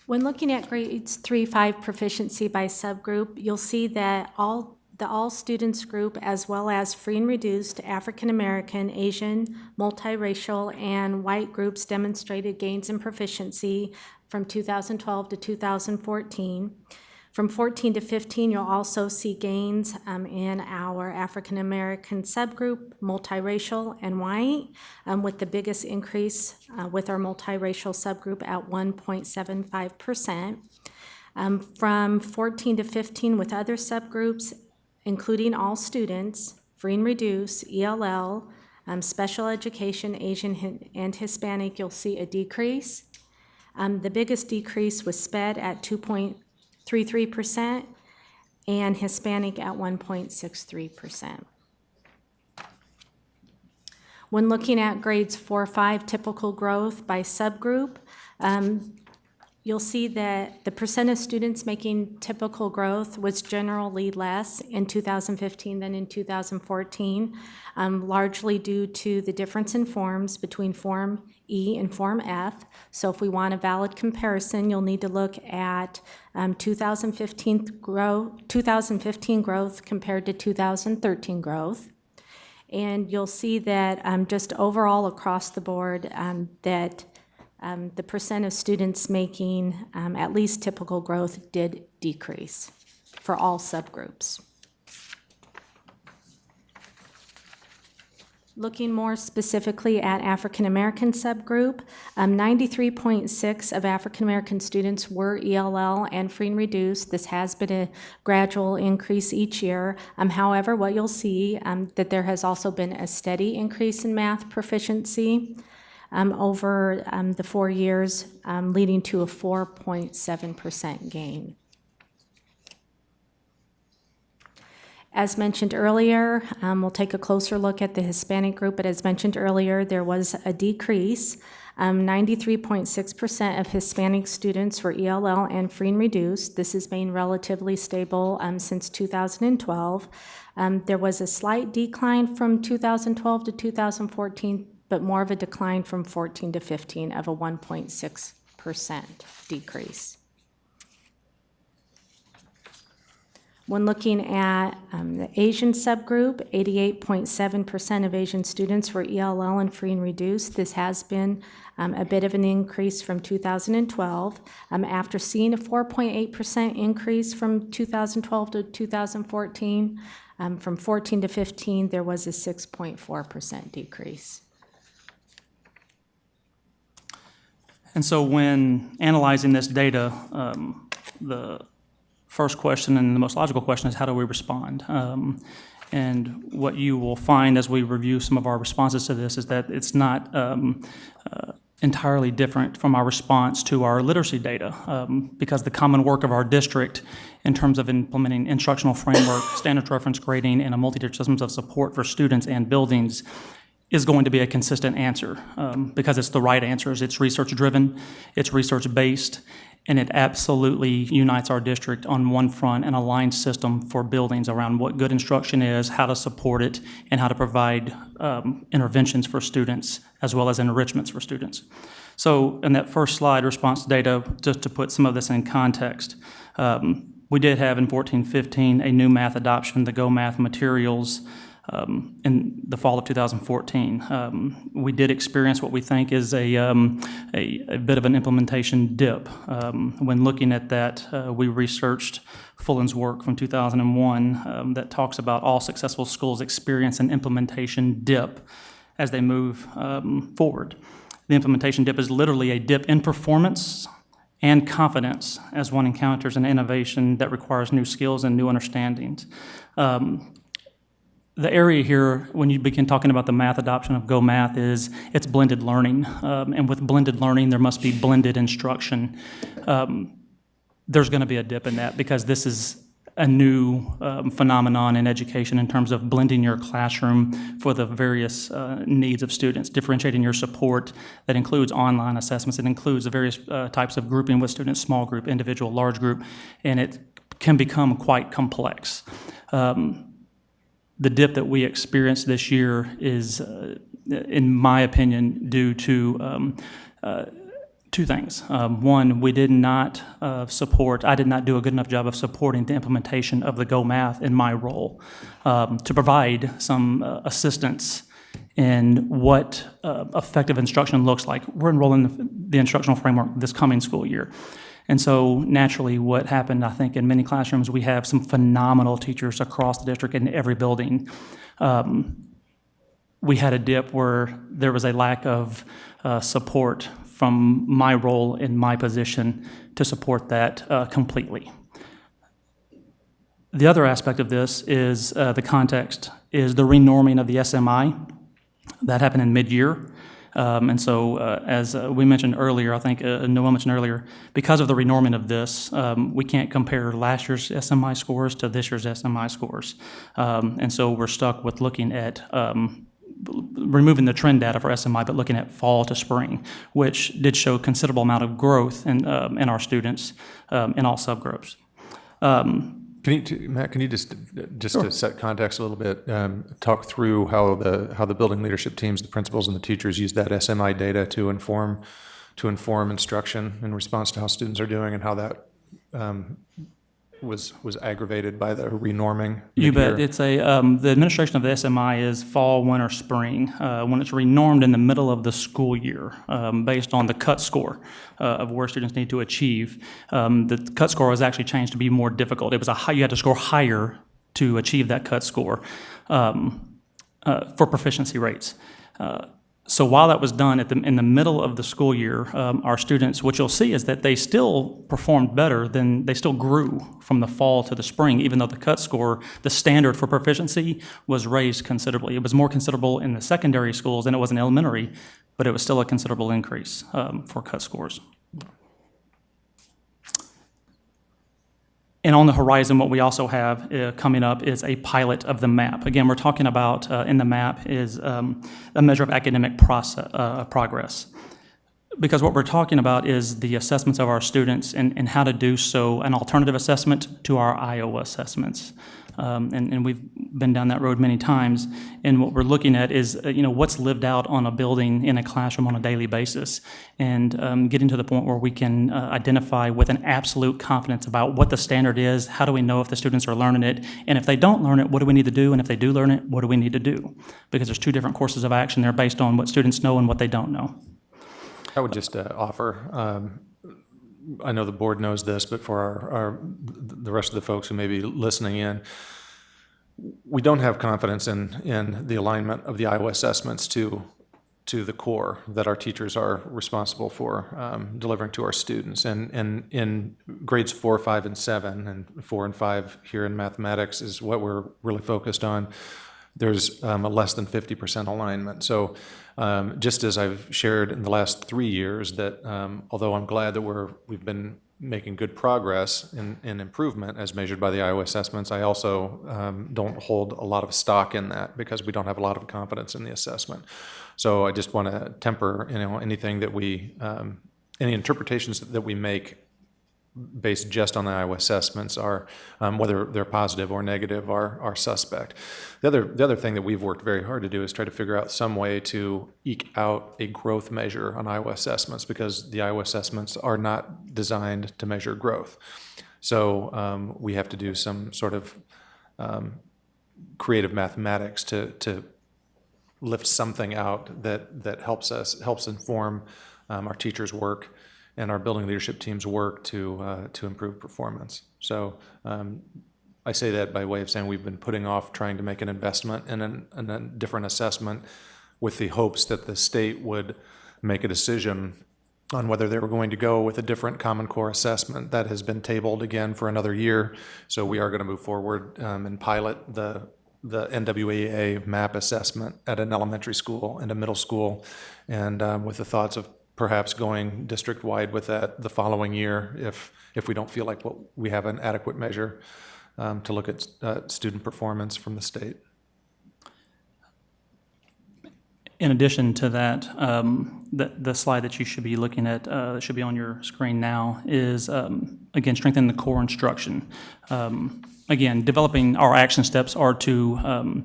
When looking at grades 3-5 proficiency by subgroup, you'll see that the all students group, as well as free and reduced, African American, Asian, multiracial, and white groups demonstrated gains in proficiency from 2012 to 2014. From 14 to 15, you'll also see gains in our African American subgroup, multiracial, and white, with the biggest increase with our multiracial subgroup at 1.75%. From 14 to 15 with other subgroups, including all students, free and reduced, ELL, special education, Asian and Hispanic, you'll see a decrease. The biggest decrease was SPED at 2.33% and Hispanic at 1.63%. When looking at grades 4-5 typical growth by subgroup, you'll see that the percent of students making typical growth was generally less in 2015 than in 2014, largely due to the difference in forms between Form E and Form F. So if we want a valid comparison, you'll need to look at 2015 growth compared to 2013 growth. And you'll see that just overall across the board that the percent of students making at least typical growth did decrease for all subgroups. Looking more specifically at African American subgroup, 93.6% of African American students were ELL and free and reduced. This has been a gradual increase each year. However, what you'll see that there has also been a steady increase in math proficiency over the 4 years, leading to a 4.7% gain. As mentioned earlier, we'll take a closer look at the Hispanic group, but as mentioned earlier, there was a decrease. 93.6% of Hispanic students were ELL and free and reduced. This has been relatively stable since 2012. There was a slight decline from 2012 to 2014, but more of a decline from 14 to 15 of a 1.6% decrease. When looking at the Asian subgroup, 88.7% of Asian students were ELL and free and reduced. This has been a bit of an increase from 2012. After seeing a 4.8% increase from 2012 to 2014, from 14 to 15, there was a 6.4% decrease. And so when analyzing this data, the first question and the most logical question is how do we respond? And what you will find as we review some of our responses to this is that it's not entirely different from our response to our literacy data, because the common work of our district in terms of implementing instructional framework, standards reference grading, and a multi-tiered systems of support for students and buildings is going to be a consistent answer, because it's the right answers. It's research-driven, it's research-based, and it absolutely unites our district on one front, an aligned system for buildings around what good instruction is, how to support it, and how to provide interventions for students, as well as enrichments for students. So in that first slide, response data, just to put some of this in context, we did have in 14-15 a new math adoption, the Go Math materials, in the fall of 2014. We did experience what we think is a bit of an implementation dip. When looking at that, we researched Fullen's work from 2001 that talks about all successful schools experience an implementation dip as they move forward. The implementation dip is literally a dip in performance and confidence as one encounters an innovation that requires new skills and new understandings. The area here, when you begin talking about the math adoption of Go Math, is it's blended learning. And with blended learning, there must be blended instruction. There's going to be a dip in that because this is a new phenomenon in education in terms of blending your classroom for the various needs of students, differentiating your support. That includes online assessments. It includes the various types of grouping with students, small group, individual, large group, and it can become quite complex. The dip that we experienced this year is, in my opinion, due to two things. One, we did not I did not do a good enough job of supporting the implementation of the Go Math in my role to provide some assistance in what effective instruction looks like. We're enrolling the instructional framework this coming school year. And so naturally what happened, I think, in many classrooms, we have some phenomenal teachers across the district in every building. We had a dip where there was a lack of support from my role in my position to support that completely. The other aspect of this is the context, is the renorming of the SMI. That happened in mid-year. And so, as we mentioned earlier, I think Noel mentioned earlier, because of the renorming of this, we can't compare last year's SMI scores to this year's SMI scores. And so we're stuck with looking at removing the trend data for SMI, but looking at fall to spring, which did show considerable amount of growth in our students in all subgroups. Matt, can you just Sure. to set context a little bit, talk through how the building leadership teams, the principals and the teachers use that SMI data to inform instruction in response to how students are doing, and how that was aggravated by the renorming? You mid-year? bet. It's the administration of the SMI is fall, winter, spring. When it's renormed in the middle of the school year, based on the cut score of where students need to achieve, the cut score was actually changed to be more difficult. It was you had to score higher to achieve that cut score for proficiency rates. So while that was done in the middle of the school year, our students, what you'll see is that they still performed better they still grew from the fall to the spring, even though the cut score, the standard for proficiency, was raised considerably. It was more considerable in the secondary schools than it was in elementary, but it was still a considerable increase for cut scores. And on the horizon, what we also have coming up is a pilot of the MAP. Again, we're talking about in the MAP is a measure of academic progress. Because what we're talking about is the assessments of our students and how to do so, an alternative assessment to our Iowa assessments. And we've been down that road many times. And what we're looking at is, what's lived out on a building in a classroom on a daily basis, and getting to the point where we can identify with an absolute confidence about what the standard is. How do we know if the students are learning it? And if they don't learn it, what do we need to do? And if they do learn it, what do we need to do? Because there's two different courses of action there based on what students know and what they don't know. I would just offer, I know the board knows this, but for the rest of the folks who may be listening in, we don't have confidence in the alignment of the Iowa assessments to to the core that our teachers are responsible for delivering to our students. And in grades 4, 5, and 7, and 4 and 5 here in mathematics is what we're really focused on. There's a less than 50% alignment. So just as I've shared in the last 3 years that although I'm glad that we've been making good progress in improvement as measured by the Iowa assessments, I also don't hold a lot of stock in that because we don't have a lot of confidence in the assessment. So I just want to temper, anything that any interpretations that we make based just on the Iowa assessments are, whether they're positive or negative, are suspect. The other thing that we've worked very hard to do is try to figure out some way to eke out a growth measure on Iowa assessments because the Iowa assessments are not designed to measure growth. So we have to do some sort of creative mathematics to lift something out that helps inform our teachers' work and our building leadership team's work to improve performance. So I say that by way of saying we've been putting off trying to make an investment in a different assessment with the hopes that the state would make a decision on whether they were going to go with a different Common Core assessment. That has been tabled again for another year. So we are going to move forward and pilot the NWEA MAP assessment at an elementary school and a middle school, and with the thoughts of perhaps going district-wide with that the following year if we don't feel like we have an adequate measure to look at student performance from the state. In addition to that, the slide that you should be looking at, that should be on your screen now, is, again, strengthening the core instruction. Again, developing our action steps are to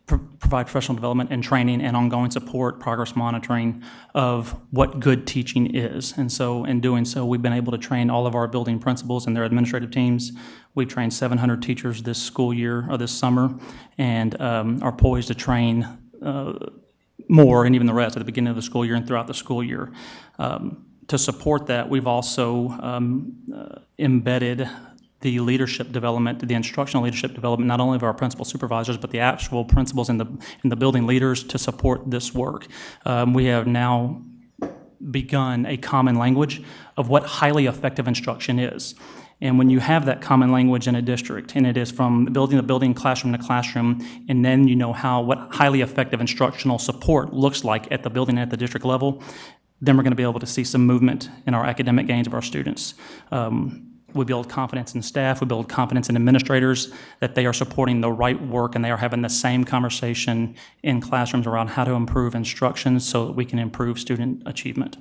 provide professional development and training and ongoing support, progress monitoring of what good teaching is. And so in doing so, we've been able to train all of our building principals and their administrative teams. We've trained 700 teachers this school year or this summer, and are poised to train more, and even the rest at the beginning of the school year and throughout the school year. To support that, we've also embedded the leadership development, the instructional leadership development, not only of our principal supervisors, but the actual principals and the building leaders to support this work. We have now begun a common language of what highly effective instruction is. And when you have that common language in a district, and it is from building to building, classroom to classroom, and then you know what highly effective instructional support looks like at the building and at the district level, then we're going to be able to see some movement in our academic gains of our students. We build confidence in staff, we build confidence in administrators that they are supporting the right work and they are having the same conversation in classrooms around how to improve instruction so that we can improve student achievement.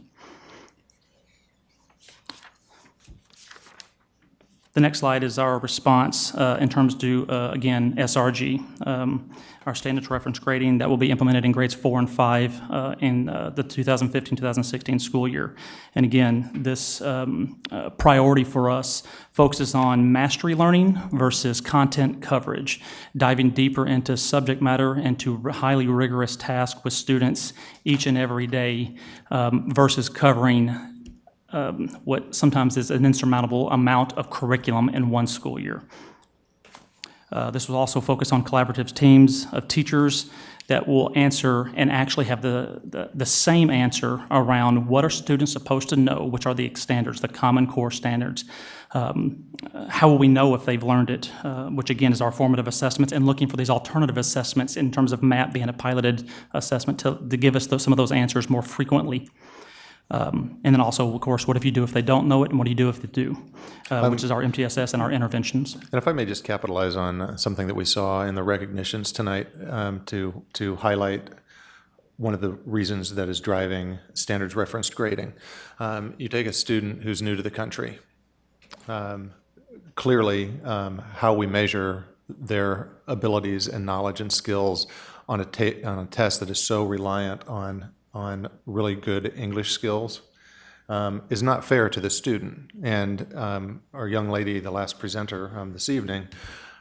The next slide is our response in terms to, again, SRG, our standards reference grading that will be implemented in grades 4 and 5 in the 2015-2016 school year. And again, this priority for us focuses on mastery learning versus content coverage, diving deeper into subject matter and to highly rigorous tasks with students each and every day versus covering what sometimes is an insurmountable amount of curriculum in one school year. This will also focus on collaborative teams of teachers that will answer and actually have the same answer around what are students supposed to know, which are the standards, the Common Core standards. How will we know if they've learned it, which again is our formative assessments, and looking for these alternative assessments in terms of MAP being a piloted assessment to give us some of those answers more frequently. And then also, of course, what if you do if they don't know it, and what do you do if they do, which is our MTSS and our interventions. And if I may just capitalize on something that we saw in the recognitions tonight to highlight one of the reasons that is driving standards referenced grading. You take a student who's new to the country. Clearly, how we measure their abilities and knowledge and skills on a test that is so reliant on really good English skills is not fair to the student. And our young lady, the last presenter this evening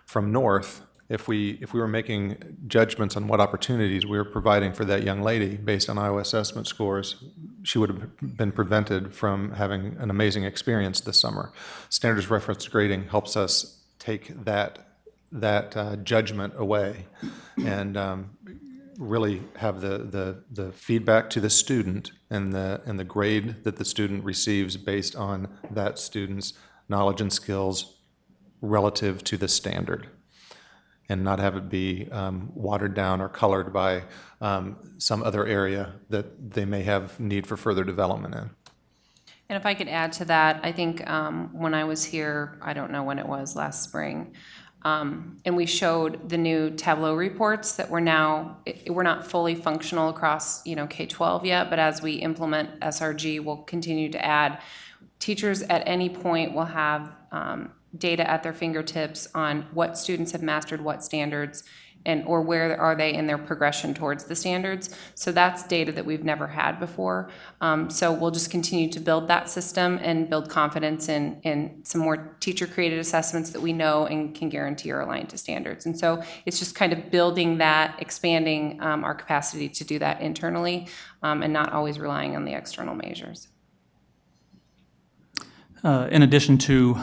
from North, if we were making judgments on what opportunities we were providing for that young lady based on Iowa assessment scores, she would have been prevented from having an amazing experience this summer. Standards reference grading helps us take that judgment away and really have the feedback to the student and the grade that the student receives based on that student's knowledge and skills relative to the standard, and not have it be watered down or colored by some other area that they may have need for further development in. And if I could add to that, I think when I was here, I don't know when it was, last spring, and we showed the new Tableau reports that we're not fully functional across, K-12 yet, but as we implement SRG, we'll continue to add. Teachers at any point will have data at their fingertips on what students have mastered what standards, or where are they in their progression towards the standards. So that's data that we've never had before. So we'll just continue to build that system and build confidence in some more teacher-created assessments that we know and can guarantee are aligned to standards. And so it's just kind of building that, expanding our capacity to do that internally, and not always relying on the external measures. In addition to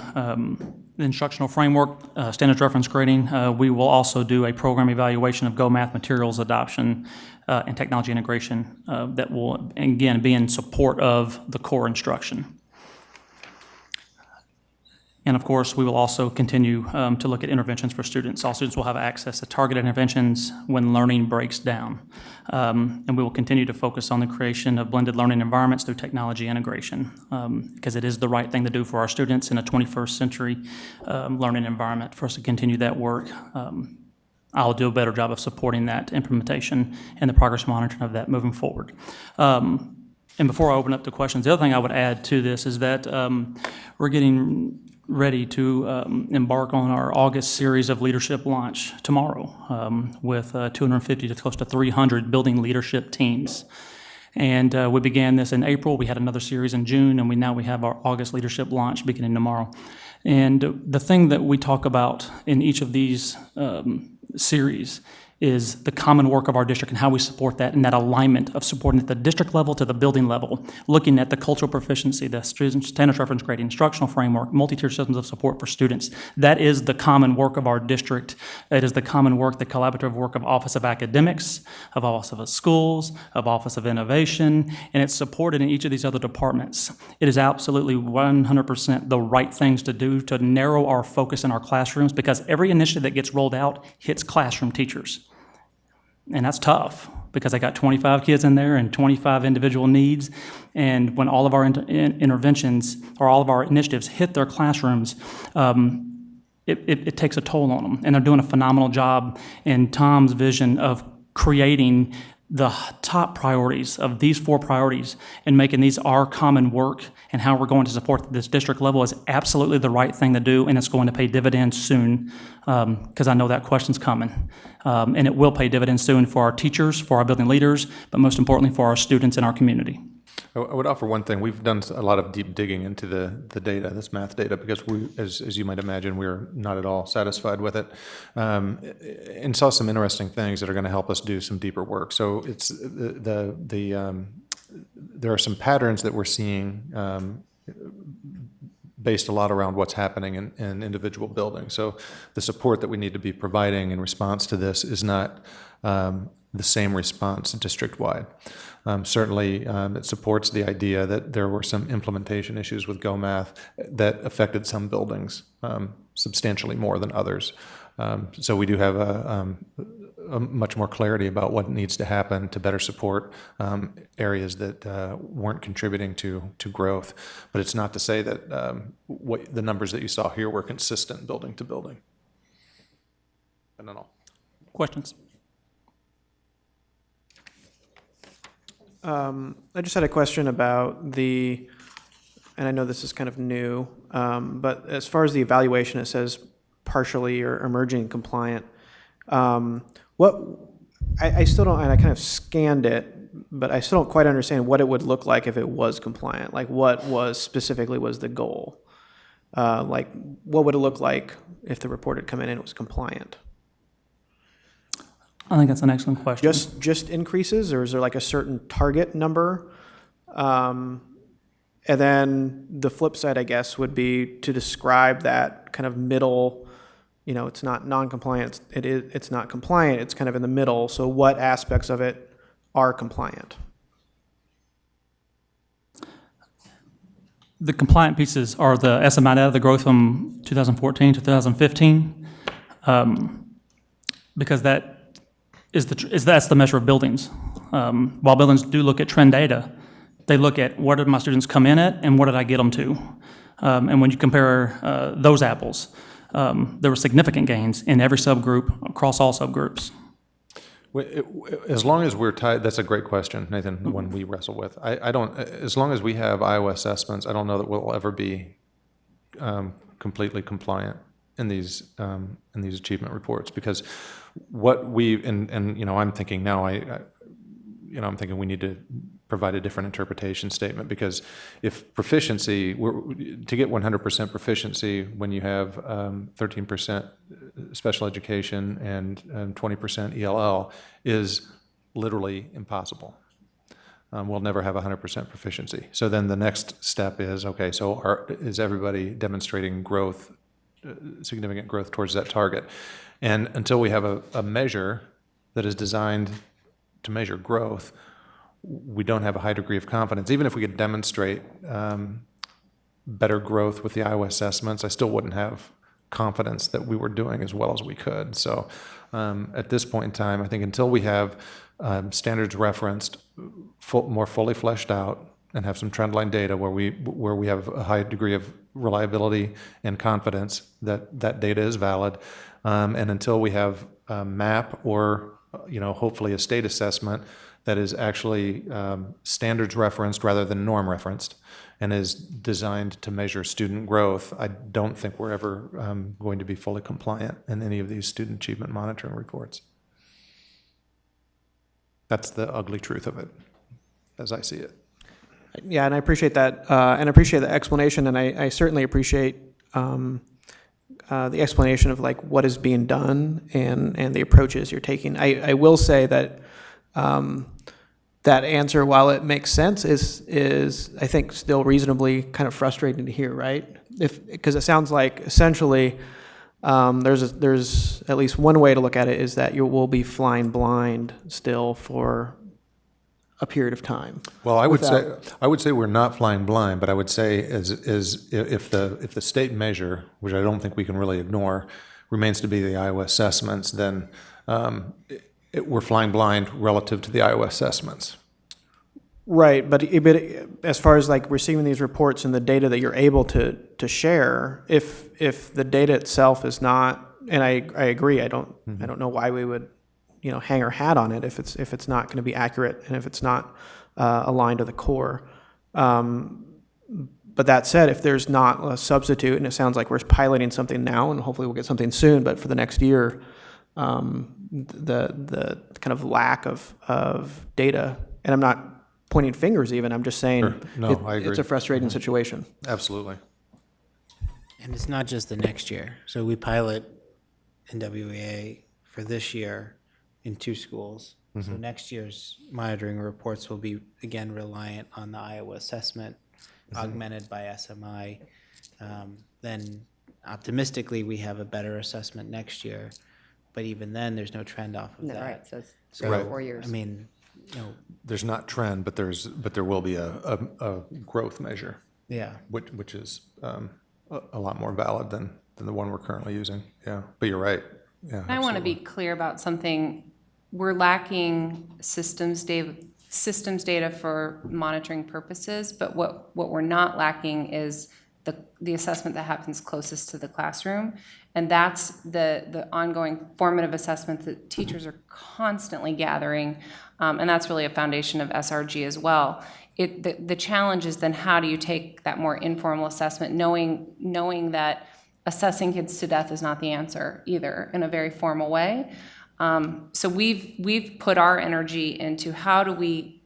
the instructional framework, standards reference grading, we will also do a program evaluation of Go Math materials adoption and technology integration that will, again, be in support of the core instruction. And of course, we will also continue to look at interventions for students. All students will have access to targeted interventions when learning breaks down. And we will continue to focus on the creation of blended learning environments through technology integration, because it is the right thing to do for our students in a 21st century learning environment. For us to continue that work, I'll do a better job of supporting that implementation and the progress monitoring of that moving forward. And before I open up to questions, the other thing I would add to this is that we're getting ready to embark on our August series of leadership launch tomorrow with 250 to close to 300 building leadership teams. And we began this in April. We had another series in June, and we have our August leadership launch beginning tomorrow. And the thing that we talk about in each of these series is the common work of our district and how we support that, and that alignment of supporting at the district level to the building level, looking at the cultural proficiency, the standards reference grading, instructional framework, multi-tier systems of support for students. That is the common work of our district. It is the common work, the collaborative work of Office of Academics, of Office of Schools, of Office of Innovation, and it's supported in each of these other departments. It is absolutely 100% the right things to do to narrow our focus in our classrooms, because every initiative that gets rolled out hits classroom teachers. And that's tough, because I got 25 kids in there and 25 individual needs. And when all of our interventions or all of our initiatives hit their classrooms, it takes a toll on them. And they're doing a phenomenal job in Tom's vision of creating the top priorities of these 4 priorities and making these our common work, and how we're going to support this district level is absolutely the right thing to do, and it's going to pay dividends soon, because I know that question's coming. And it will pay dividends soon for our teachers, for our building leaders, but most importantly for our students in our community. I would offer one thing. We've done a lot of deep digging into the data, this math data, because we, as you might imagine, we're not at all satisfied with it, and saw some interesting things that are going to help us do some deeper work. So it's there are some patterns that we're seeing based a lot around what's happening in individual buildings. So the support that we need to be providing in response to this is not the same response district-wide. Certainly, it supports the idea that there were some implementation issues with Go Math that affected some buildings substantially more than others. So we do have a much more clarity about what needs to happen to better support areas that weren't contributing to growth. But it's not to say that what the numbers that you saw here were consistent building to building. I don't know. Questions? I just had a question about and I know this is kind of new, but as far as the evaluation, it says partially or emerging compliant. I still don't, and I kind of scanned it, but I still don't quite understand what it would look like if it was compliant. Like what specifically was the goal? Like what would it look like if the report had come in and it was compliant? I think that's an excellent question. Just increases, or is there like a certain target number? And then the flip side, I guess, would be to describe that kind of middle, it's not non-compliant, it's not compliant, it's kind of in the middle. So what aspects of it are compliant? The compliant pieces are the SMI data, the growth from 2014 to 2015, because that's the measure of buildings. While buildings do look at trend data, they look at what did my students come in at and what did I get them to. And when you compare those apples, there were significant gains in every subgroup across all subgroups. As long as we're tied, that's a great question, Nathan, the one we wrestle with. I don't, as long as we have Iowa assessments, I don't know that we'll ever be completely compliant in these achievement reports, because what we, and I'm thinking now, I'm thinking we need to provide a different interpretation statement, because if proficiency, to get 100% proficiency when you have 13% special education and 20% ELL is literally impossible. We'll never have 100% proficiency. So then the next step is, okay, so is everybody demonstrating growth, significant growth towards that target? And until we have a measure that is designed to measure growth, we don't have a high degree of confidence. Even if we could demonstrate better growth with the Iowa assessments, I still wouldn't have confidence that we were doing as well as we could. So at this point in time, I think until we have standards referenced, more fully fleshed out, and have some trendline data where we have a high degree of reliability and confidence that that data is valid, and until we have a map or hopefully a state assessment that is actually standards referenced rather than norm referenced and is designed to measure student growth, I don't think we're ever going to be fully compliant in any of these student achievement monitoring reports. That's the ugly truth of it, as I see it. Yeah, and I appreciate that, and I appreciate the explanation, and I certainly appreciate the explanation of like what is being done and the approaches you're taking. I will say that that answer, while it makes sense, is I think still reasonably kind of frustrating to hear, right? Because it sounds like essentially there's at least one way to look at it, is that you will be flying blind still for a period of time. Well, I would say we're not flying blind, but I would say if the state measure, which I don't think we can really ignore, remains to be the Iowa assessments, then we're flying blind relative to the Iowa assessments. Right, but as far as like receiving these reports and the data that you're able to share, if the data itself is not, and I agree, I don't know why we would hang our hat on it if it's not going to be accurate and if it's not aligned to the core. But that said, if there's not a substitute, and it sounds like we're piloting something now, and hopefully we'll get something soon, but for the next year, the kind of lack of data, and I'm not pointing fingers even, I'm just saying Sure. No, I agree. It's a frustrating situation. Absolutely. And it's not just the next year. So we pilot NWEA for this year in 2 schools. So next year's monitoring reports will be, again, reliant on the Iowa assessment, augmented by SMI. Then optimistically, we have a better assessment next year. But even then, there's no trend off of that. Right, so it's So, 4 years. I mean, There's not trend, but there will be a growth measure. Yeah. Which is a lot more valid than the one we're currently using. Yeah, but you're right. Yeah. I want to be clear about something. We're lacking systems data for monitoring purposes, but what we're not lacking is the assessment that happens closest to the classroom, and that's the ongoing formative assessment that teachers are constantly gathering, and that's really a foundation of SRG as well. The challenge is then how do you take that more informal assessment, knowing that assessing kids to death is not the answer either in a very formal way. So we've put our energy into how do we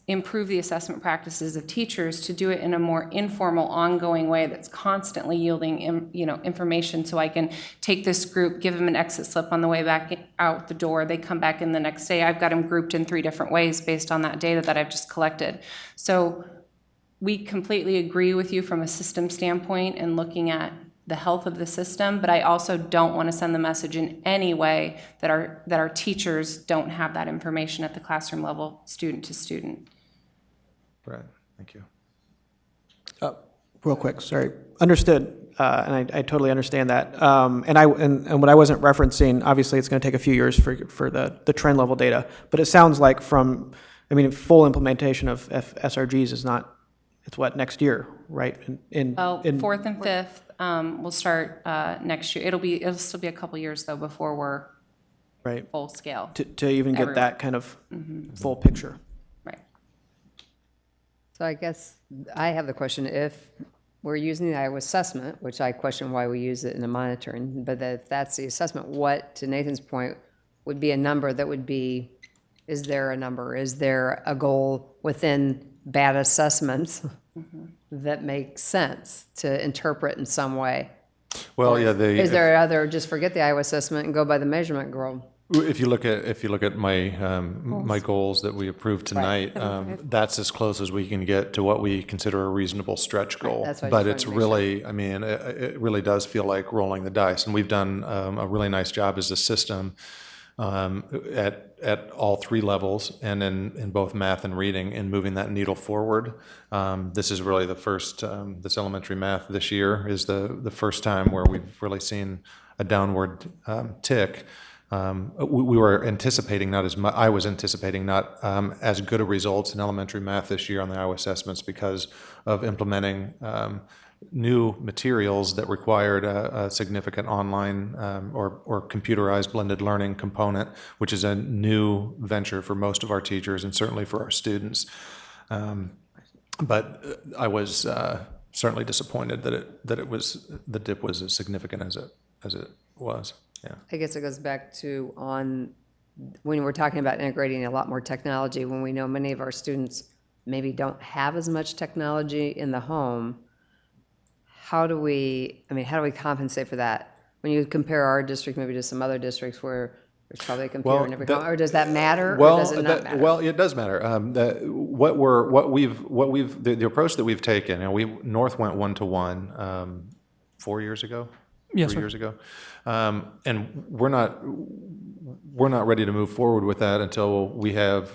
improve the assessment practices of teachers to do it in a more informal, ongoing way that's constantly yielding information, so I can take this group, give them an exit slip on the way back out the door, they come back in the next day, I've got them grouped in 3 different ways based on that data that I've just collected. So we completely agree with you from a system standpoint and looking at the health of the system, but I also don't want to send the message in any way that our teachers don't have that information at the classroom level, student to student. Right, thank you. Real quick, sorry. Understood, and I totally understand that. And what I wasn't referencing, obviously, it's going to take a few years for the trend level data, but it sounds like full implementation of SRGs is not, it's what, next year, right? Fourth and fifth will start next year. It'll still be a couple years though before we're right full scale. To even get everywhere. that kind of full picture. Right. So I guess I have the question, if we're using the Iowa assessment, which I question why we use it in the monitoring, but if that's the assessment, what, to Nathan's point, would be a number that would be, is there a number? Is there a goal within bad assessments that makes sense to interpret in some way? Well, yeah, Is there other, just forget the Iowa assessment and go by the measurement goal? If you look at my my goals that we approved tonight, that's as close as we can get to what we consider a reasonable stretch goal. That's what I But just it's wanted to make really, I mean, it really does feel like rolling the dice, and we've done a really nice job as a system at all three levels, and in both math and reading, in moving that needle forward. This is really the first. This elementary math this year is the first time where we've really seen a downward tick. We were anticipating not as much. I was anticipating not as good a results in elementary math this year on the Iowa assessments because of implementing new materials that required a significant online or computerized blended learning component, which is a new venture for most of our teachers and certainly for our students. But I was certainly disappointed that the dip was as significant as it was. Yeah. I guess it goes back to when we're talking about integrating a lot more technology, when we know many of our students maybe don't have as much technology in the home, how do we compensate for that? When you compare our district maybe to some other districts where there's probably a computer in every home, or does that matter, or does it not matter? Well, it does matter. The approach that we've taken, and North went 1-to-1 4 years ago. Yes, 3 sir. years ago, and we're not ready to move forward with that until we have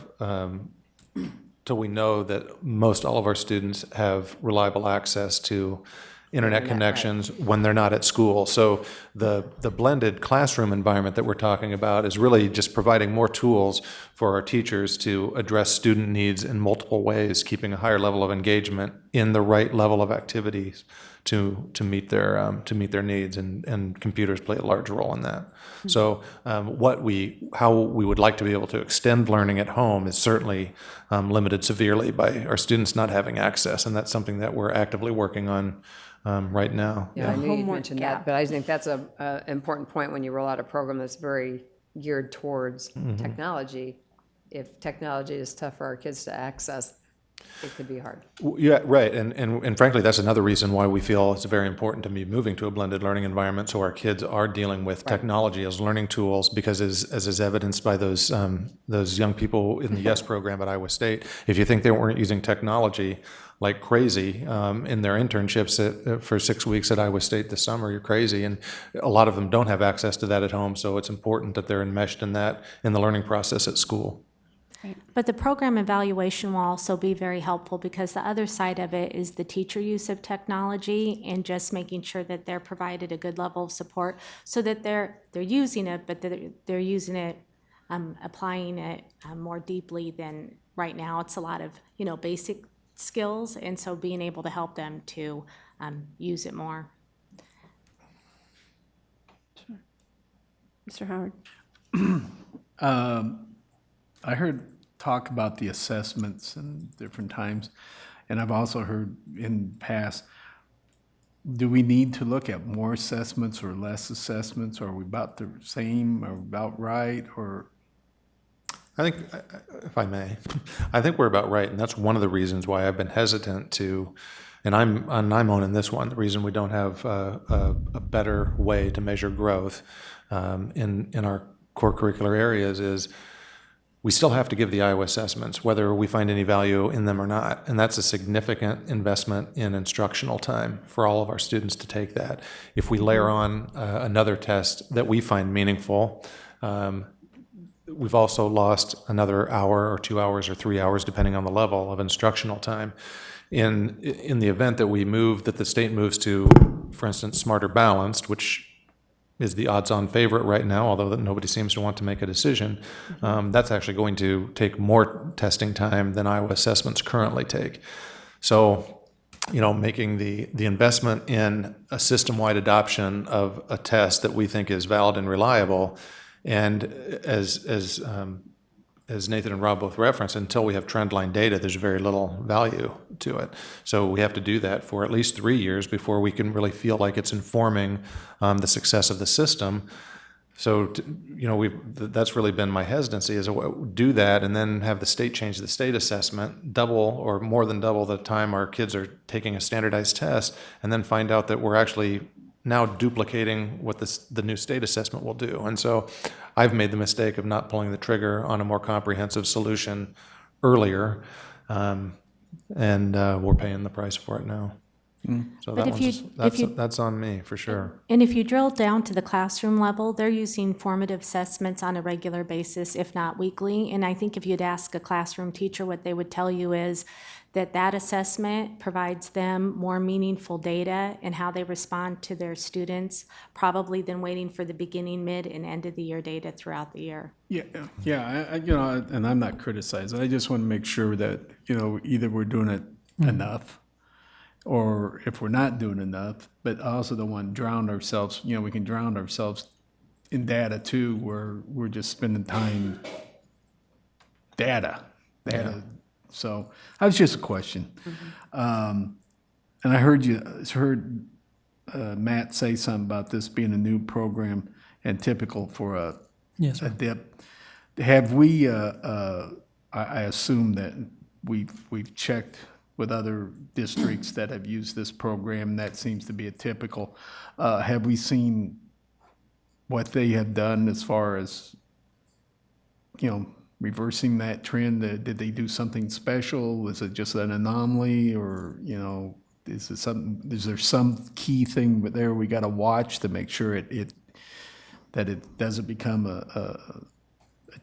till we know that most all of our students have reliable access to internet connections when they're not at school. So the blended classroom environment that we're talking about is really just providing more tools for our teachers to address student needs in multiple ways, keeping a higher level of engagement in the right level of activities to meet their needs, and computers play a large role in that. So how we would like to be able to extend learning at home is certainly limited severely by our students not having access, and that's something that we're actively working on right now. Yeah, I knew you mentioned that, but I think that's an important point when you roll out a program that's very geared towards technology. If technology is tough for our kids to access, it could be hard. Yeah, right. And frankly, that's another reason why we feel it's very important to be moving to a blended learning environment, so our kids are dealing with technology as learning tools, because as is evidenced by those young people in the YES program at Iowa State, if you think they weren't using technology like crazy in their internships for 6 weeks at Iowa State this summer, you're crazy. And a lot of them don't have access to that at home, so it's important that they're enmeshed in that in the learning process at school. But the program evaluation will also be very helpful, because the other side of it is the teacher use of technology and just making sure that they're provided a good level of support so that they're using it, but they're using it, applying it more deeply than right now. It's a lot of, basic skills, and so being able to help them to use it more. Sure. Mr. Howard. I heard talk about the assessments and different times, and I've also heard in past, do we need to look at more assessments or less assessments? Or are we about the same or about right? Or I think, if I may, I think we're about right, and that's one of the reasons why I've been hesitant to, and I'm owning this one, the reason we don't have a better way to measure growth in our core curricular areas is we still have to give the Iowa assessments, whether we find any value in them or not. And that's a significant investment in instructional time for all of our students to take that. If we layer on another test that we find meaningful, we've also lost another hour or 2 hours or 3 hours, depending on the level of instructional time. In the event that we move, that the state moves to, for instance, Smarter Balanced, which is the odds-on favorite right now, although that nobody seems to want to make a decision, that's actually going to take more testing time than Iowa assessments currently take. So, making the investment in a system-wide adoption of a test that we think is valid and reliable, and as Nathan and Rob both referenced, until we have trendline data, there's very little value to it. So we have to do that for at least 3 years before we can really feel like it's informing the success of the system. So, that's really been my hesitancy, is do that and then have the state change the state assessment, double or more than double the time our kids are taking a standardized test, and then find out that we're actually now duplicating what the new state assessment will do. And so I've made the mistake of not pulling the trigger on a more comprehensive solution earlier, and we're paying the price for it now. So that's on me for sure. And if you drill down to the classroom level, they're using formative assessments on a regular basis, if not weekly. And I think if you'd ask a classroom teacher, what they would tell you is that assessment provides them more meaningful data and how they respond to their students, probably than waiting for the beginning, mid, and end of the year data throughout the year. Yeah. And I'm not criticizing. I just want to make sure that, either we're doing it enough, or if we're not doing enough, but I also don't want to drown ourselves. We can drown ourselves in data too, where we're just spending time data. So that was just a question. And I heard Matt say something about this being a new program and typical for a DIP. Have we? I assume that we've checked with other districts that have used this program. That seems to be a typical. Have we seen what they have done as far as, reversing that trend? Did they do something special? Was it just an anomaly, or is there some key thing there we got to watch to make sure that it doesn't become a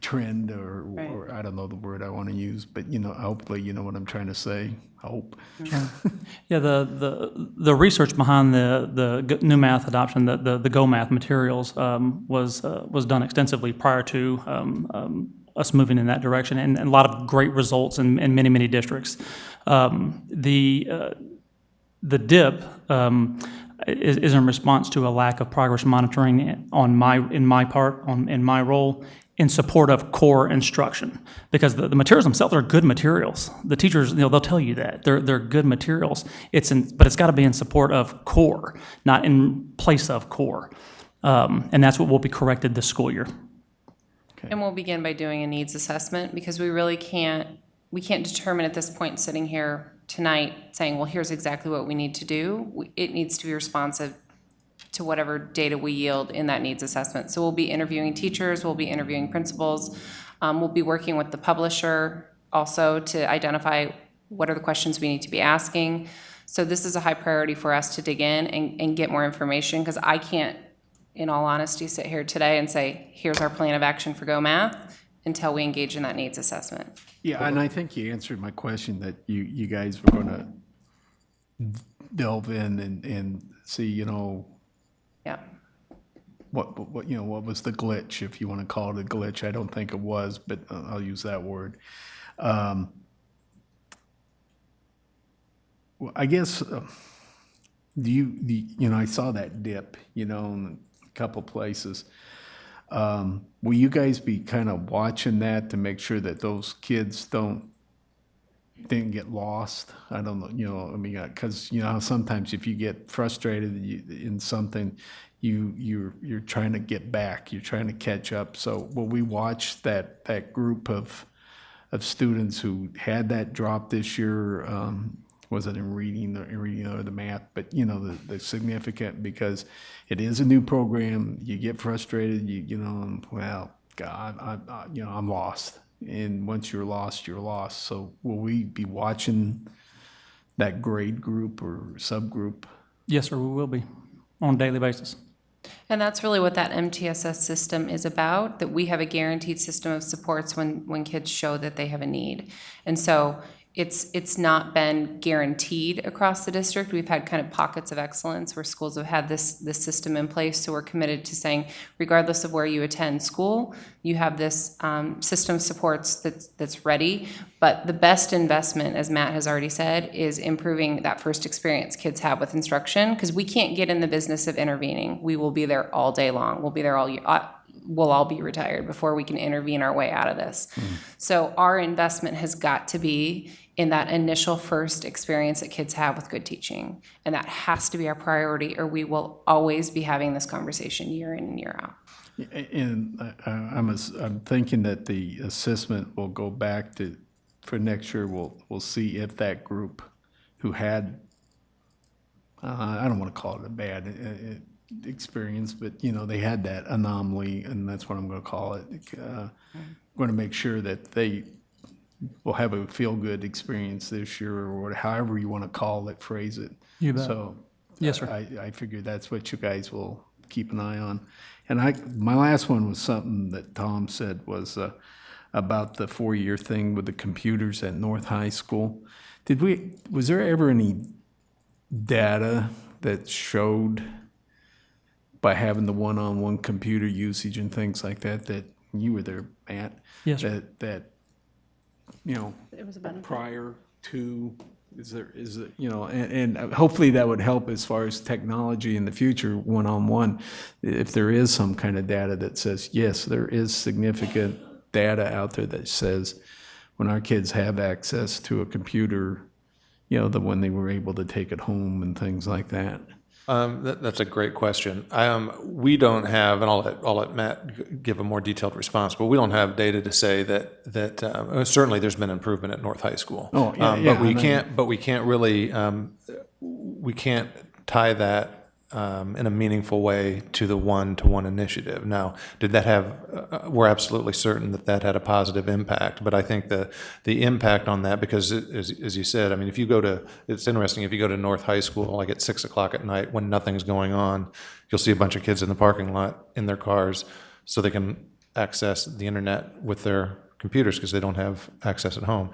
trend, or I don't know the word I want to use, but hopefully you know what I'm trying to say. Hope. Yeah, the research behind the new math adoption, the Go Math materials, was done extensively prior to us moving in that direction, and a lot of great results in many districts. The dip is in response to a lack of progress monitoring in my role in support of core instruction, because the materials themselves are good materials. The teachers, they'll tell you that they're good materials. But it's got to be in support of core, not in place of core, and that's what will be corrected this school year. And we'll begin by doing a needs assessment, because we really can't determine at this point, sitting here tonight, saying, well, here's exactly what we need to do. It needs to be responsive to whatever data we yield in that needs assessment. So we'll be interviewing teachers, we'll be interviewing principals, we'll be working with the publisher also to identify what are the questions we need to be asking. So this is a high priority for us to dig in and get more information, because I can't, in all honesty, sit here today and say, here's our plan of action for Go Math, until we engage in that needs assessment. Yeah, and I think you answered my question, that you guys were going to delve in and see, Yeah. what was the glitch, if you want to call it a glitch. I don't think it was, but I'll use that word. Well, I guess I saw that dip, in a couple places. Will you guys be kind of watching that to make sure that those kids didn't get lost? I don't know, because sometimes if you get frustrated in something, you're trying to get back, you're trying to catch up. So will we watch that group of students who had that drop this year? Was it in reading or the math? But the significant, because it is a new program. You get frustrated. Well, God, I'm lost. and once you're lost, you're lost. So will we be watching that grade group or subgroup? Yes, sir, we will be on a daily basis. And that's really what that MTSS system is about, that we have a guaranteed system of supports when kids show that they have a need. And so it's not been guaranteed across the district. We've had kind of pockets of excellence where schools have had this system in place. So we're committed to saying, regardless of where you attend school, you have this system of supports that's ready. But the best investment, as Matt has already said, is improving that first experience kids have with instruction, because we can't get in the business of intervening. We will be there all day long. We'll be there all year. We'll all be retired before we can intervene our way out of this. So our investment has got to be in that initial first experience that kids have with good teaching. And that has to be our priority, or we will always be having this conversation year in and year out. And I'm thinking that the assessment will go back to, for next year, we'll see if that group who had, I don't want to call it a bad experience, but they had that anomaly, and that's what I'm going to call it. Going to make sure that they will have a feel-good experience this year, or however you want to call it, phrase it. You bet. So, yes, sir. I figure that's what you guys will keep an eye on. And my last one was something that Tom said was about the 4-year thing with the computers at North High School. Was there ever any data that showed, by having the one-on-one computer usage and things like that, that you were there, Matt? Yes, sir. That It was a benefit. prior to, is there, and hopefully that would help as far as technology in the future, one-on-one, if there is some kind of data that says, yes, there is significant data out there that says when our kids have access to a computer, when they were able to take it home and things like that. That's a great question. We don't have, and I'll let Matt give a more detailed response, but we don't have data to say that certainly there's been improvement at North High School. Oh, yeah, But we can't really we can't tie that in a meaningful way to the one-to-one initiative. Now, did that have? We're absolutely certain that had a positive impact. But I think the impact on that, because as you said, I mean, it's interesting. If you go to North High School like at 6 o'clock at night when nothing's going on, you'll see a bunch of kids in the parking lot in their cars, so they can access the internet with their computers because they don't have access at home.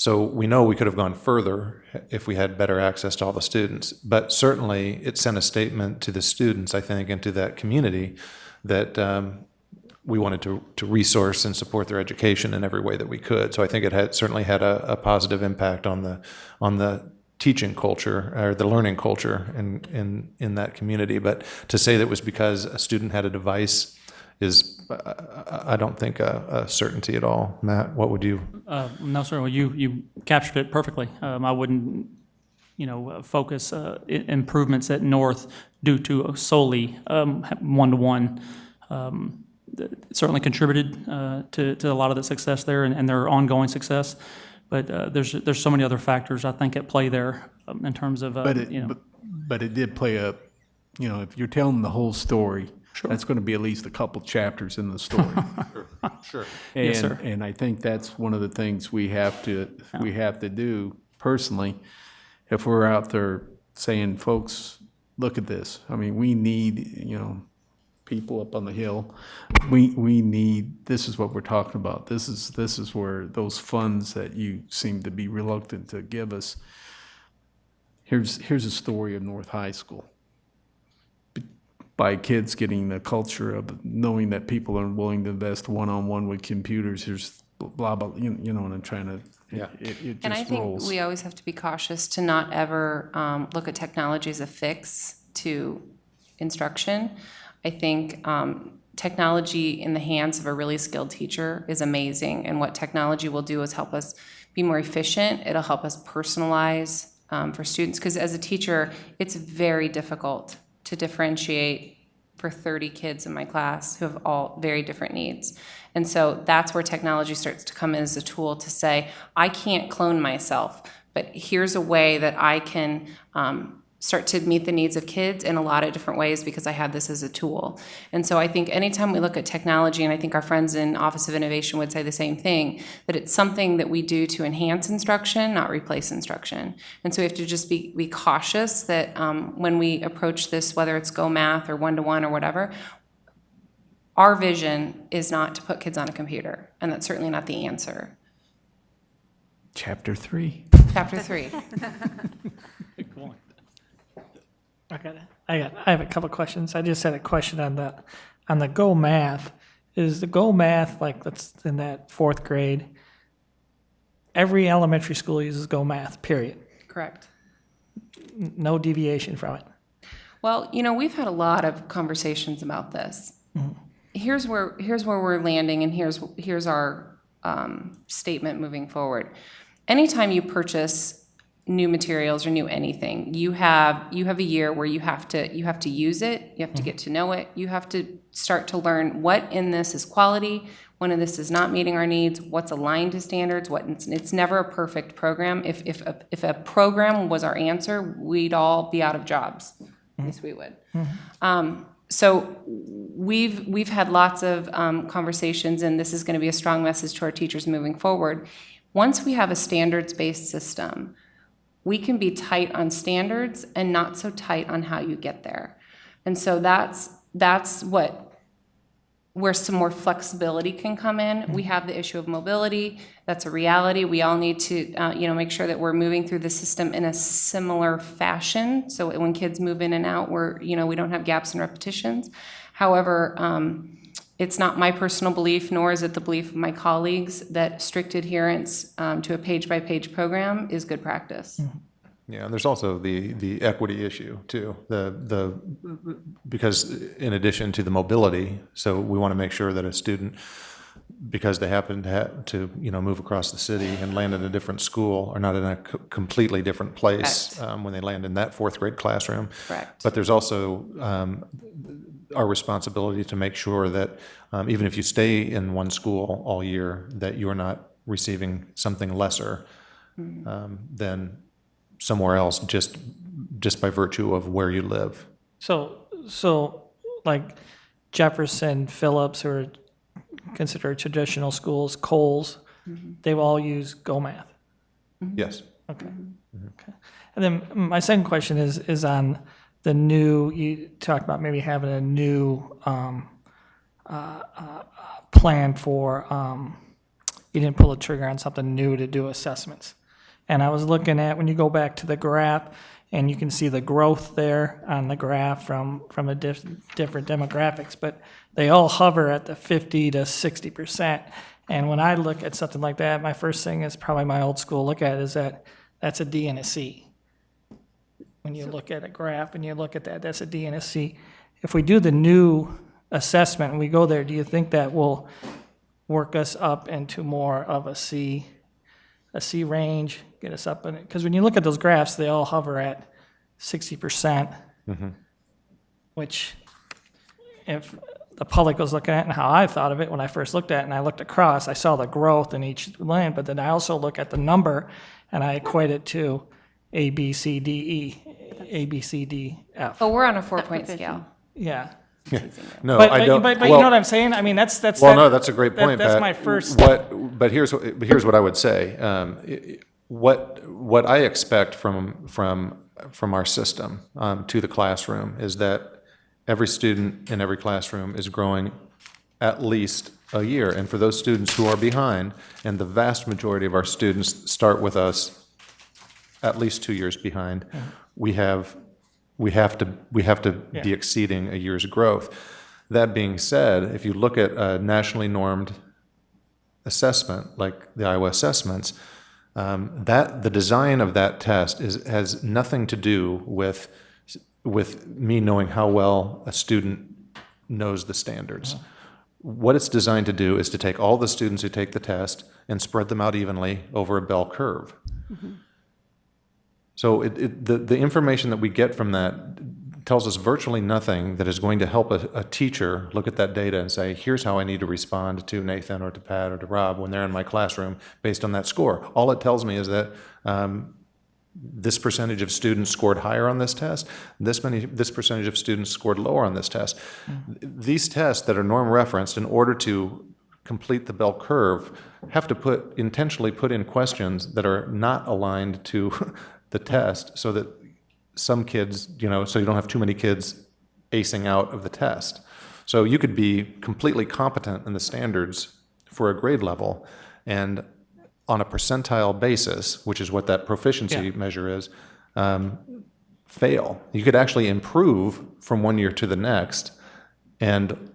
So we know we could have gone further if we had better access to all the students. But certainly it sent a statement to the students, I think, and to that community that we wanted to resource and support their education in every way that we could. So I think it certainly had a positive impact on the teaching culture or the learning culture in that community. But to say that it was because a student had a device is, I don't think, a certainty at all. Matt, what would you? No, sir. Well, you captured it perfectly. I wouldn't, focus improvements at North due to solely one-to-one. It certainly contributed to a lot of the success there and their ongoing success. But there's so many other factors, I think, at play there in terms of, But it did play if you're telling the whole story, sure, that's going to be at least a couple chapters in the story. Sure. And, yes, sir. And I think that's one of the things we have to do personally, if we're out there saying, folks, look at this. I mean, we need, people up on the hill. We need. This is what we're talking about. This is where those funds that you seem to be reluctant to give us. Here's a story of North High School. By kids getting the culture of knowing that people are willing to invest one-on-one with computers. Here's blah, blah, what I'm trying to, yeah. It just And I think rolls. we always have to be cautious to not ever look at technology as a fix to instruction. I think technology in the hands of a really skilled teacher is amazing. And what technology will do is help us be more efficient. It'll help us personalize for students. Because as a teacher, it's very difficult to differentiate for 30 kids in my class who have all very different needs. And so that's where technology starts to come in as a tool to say, I can't clone myself, but here's a way that I can start to meet the needs of kids in a lot of different ways because I have this as a tool. And so I think anytime we look at technology, and I think our friends in Office of Innovation would say the same thing, that it's something that we do to enhance instruction, not replace instruction. And so we have to just be cautious that when we approach this, whether it's Go Math or one-to-one or whatever, our vision is not to put kids on a computer, and that's certainly not the answer. Chapter 3. Chapter 3. I have a couple questions. I just had a question on the Go Math. Is the Go Math, like that's in that 4th grade, every elementary school uses Go Math, period? Correct. No deviation from it? Well, we've had a lot of conversations about this. Mhm. Here's where we're landing, and here's our statement moving forward. Anytime you purchase new materials or new anything, you have a year where you have to use it, you have to get to know it, you have to start to learn what in this is quality, when in this is not meeting our needs, what's aligned to standards, it's never a perfect program. If a program was our answer, we'd all be out of jobs. Yes, we would. So we've had lots of conversations, and this is going to be a strong message to our teachers moving forward. Once we have a standards-based system, we can be tight on standards and not so tight on how you get there. And so that's where some more flexibility can come in. We have the issue of mobility. That's a reality. We all need to make sure that we're moving through the system in a similar fashion. So when kids move in and out, we don't have gaps and repetitions. However, it's not my personal belief, nor is it the belief of my colleagues, that strict adherence to a page-by-page program is good practice. Yeah, and there's also the equity issue too. Because in addition to the mobility, so we want to make sure that a student, because they happen to move across the city and land in a different school, are not in a completely different place when they land in that 4th grade classroom. Correct. But there's also our responsibility to make sure that even if you stay in one school all year, that you're not receiving something lesser than somewhere else just by virtue of where you live. So like Jefferson, Phillips, who are considered traditional schools, Coles, they all use Go Math? Yes. Okay. Okay. And then my second question is on the new, you talked about maybe having a new plan for, you didn't pull the trigger on something new to do assessments. And I was looking at, when you go back to the graph, and you can see the growth there on the graph from a different demographics, but they all hover at the 50 to 60%. And when I look at something like that, my first thing is probably my old school look at is that's a D and a C. When you look at a graph and you look at that, that's a D and a C. If we do the new assessment and we go there, do you think that will work us up into more of a C range, get us up in it? Because when you look at those graphs, they all hover at 60%, which if the public was looking at it and how I thought of it when I first looked at it and I looked across, I saw the growth in each lane, but then I also look at the number and I equate it to A, B, C, D, E, A, B, C, D, F. Oh, we're on a 4-point scale. Yeah. No, but, I don't. But well, you know what I'm saying? I mean, that's no, that's a great point, that's Pat. my first. But here's what I would say. What I expect from our system to the classroom is that every student in every classroom is growing at least a year. And for those students who are behind, and the vast majority of our students start with us at least 2 years behind, we have to be exceeding a year's growth. That being said, if you look at a nationally normed assessment like the Iowa assessments, the design of that test has nothing to do with me knowing how well a student knows the standards. What it's designed to do is to take all the students who take the test and spread them out evenly over a bell curve. So the information that we get from that tells us virtually nothing that is going to help a teacher look at that data and say, here's how I need to respond to Nathan or to Pat or to Rob when they're in my classroom based on that score. All it tells me is that this percentage of students scored higher on this test, this percentage of students scored lower on this test. These tests that are norm referenced, in order to complete the bell curve, have to intentionally put in questions that are not aligned to the test, so that some kids, so you don't have too many kids acing out of the test. So you could be completely competent in the standards for a grade level, and on a percentile basis, which is what that proficiency measure is, fail. You could actually improve from one year to the next and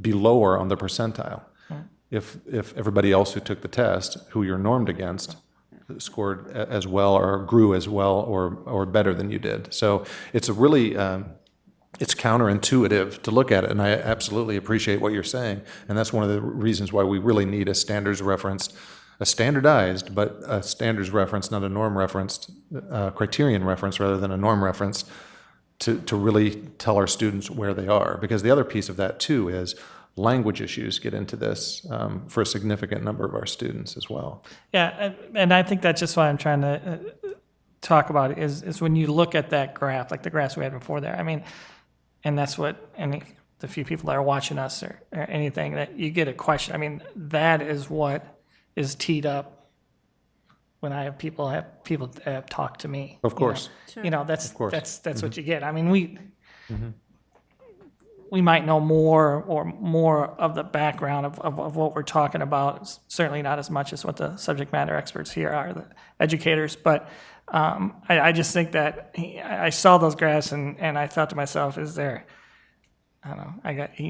be lower on the percentile if everybody else who took the test, who you're normed against, scored as well or grew as well or better than you did. So it's a really it's counterintuitive to look at it, and I absolutely appreciate what you're saying, and that's one of the reasons why we really need a standardized, but a standards reference, not a norm referenced, criterion reference rather than a norm reference, to really tell our students where they are. Because the other piece of that too is language issues get into this for a significant number of our students as well. Yeah, and I think that's just why I'm trying to talk about it, is when you look at that graph, like the graphs we had before there, I mean, and that's what, the few people that are watching us or anything, that you get a question. I mean, that is what is teed up when I have people have talked to me. Of course. That's Mm-hmm. what you get. I mean, we might know more of the background of what we're talking about. Certainly not as much as what the subject matter experts here are, the educators. But I just think that I saw those graphs and I thought to myself, is there, I don't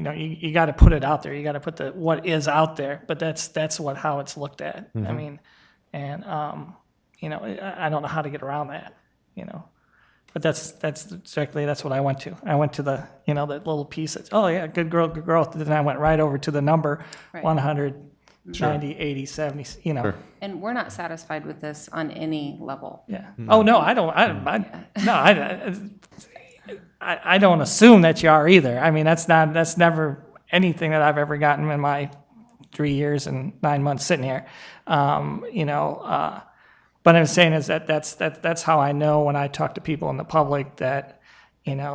know, you got to put it out there. You got to put what is out there. But that's how it's looked at. Mm-hmm. I mean, and I don't know how to get around that. But that's what I went to. I went to the that little piece that's, oh yeah, good growth. Then I went right over to the number, Right. 100, Sure. 90, 80, 70, Sure. And we're not satisfied with this on any level. Yeah. Oh no, I don't. I don't assume that you are either. I mean, that's never anything that I've ever gotten in my 3 years and 9 months sitting here. But I'm saying is that's how I know when I talk to people in the public that,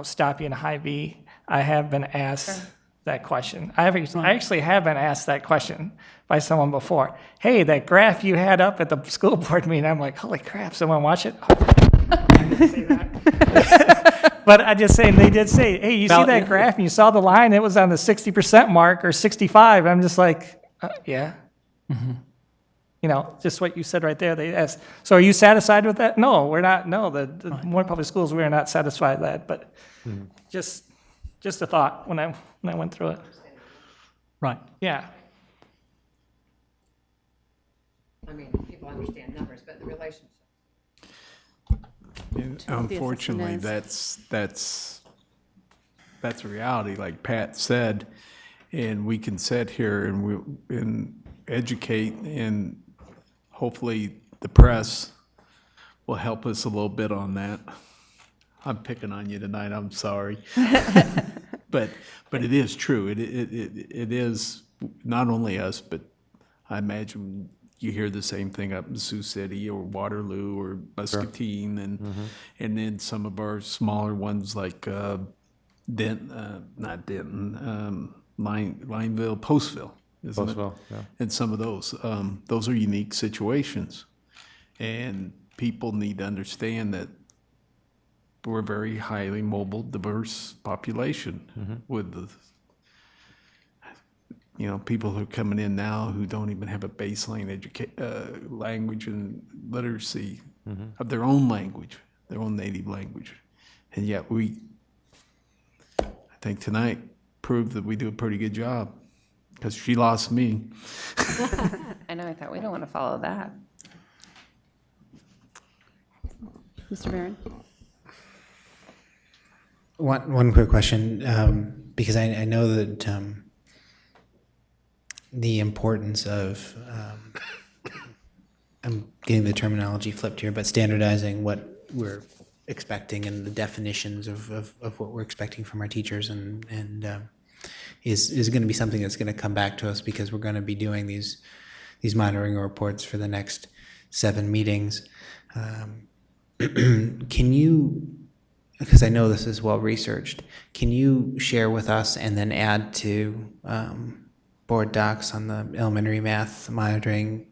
stop being a high B. I have been asked that question. I actually have been asked that question by someone before. Hey, that graph you had up at the school board meeting, I'm like, holy crap, someone watch it? I didn't say that. But I just saying, they did say, hey, you see that graph and you saw the line, it was on the 60% mark or 65. I'm just like, yeah. Mm-hmm. Just what you said right there. They asked, so are you satisfied with that? No, we're not. No, the Moore Public Schools, we are not satisfied with that. But just a thought when I went through it. Right. Yeah. I mean, people understand numbers, but the relationship. And unfortunately, that's reality, like Pat said, and we can sit here and educate, and hopefully the press will help us a little bit on that. I'm picking on you tonight. I'm sorry, but it is true. It is not only us, but I imagine you hear the same thing up in Sioux City or Waterloo or Muscatine, and then some of our smaller ones like Lineville, Postville, isn't it? Postville, yeah. And some of those are unique situations, and people need to understand that we're a very highly mobile, diverse population with the people who are coming in now who don't even have a baseline language and literacy of their own language, their own native language. And yet I think tonight proved that we do a pretty good job, because she lost me. I know, I thought we don't want to follow that. Mr. Barron? One quick question, because I know that the importance of, I'm getting the terminology flipped here, but standardizing what we're expecting and the definitions of what we're expecting from our teachers and is going to be something that's going to come back to us, because we're going to be doing these monitoring reports for the next 7 meetings. can you, because I know this is well researched, can you share with us and then add to board docs on the elementary math monitoring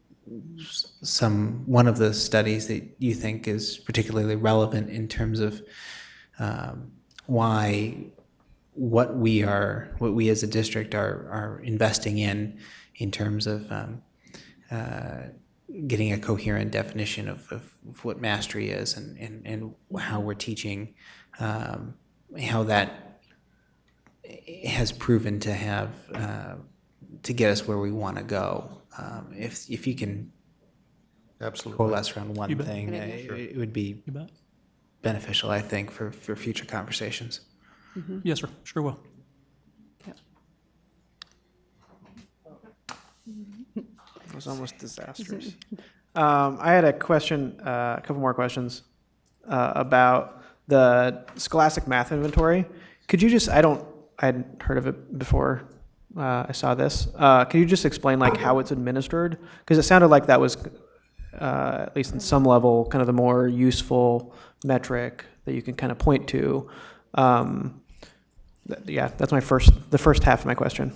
one of the studies that you think is particularly relevant in terms of what we as a district are investing in terms of getting a coherent definition of what mastery is and how we're teaching, how that has proven to have to get us where we want to go. If you can absolutely coalesce around one You bet. thing, it would be You bet. beneficial, I think, for future conversations. Yes, sir. Sure will. It was almost disastrous. I had a question, a couple more questions about the Scholastic Math Inventory. Could you just, I hadn't heard of it before I saw this. Could you just explain like how it's administered? Because it sounded like that was, at least in some level, kind of the more useful metric that you can kind of point to. Yeah, that's the first half of my question.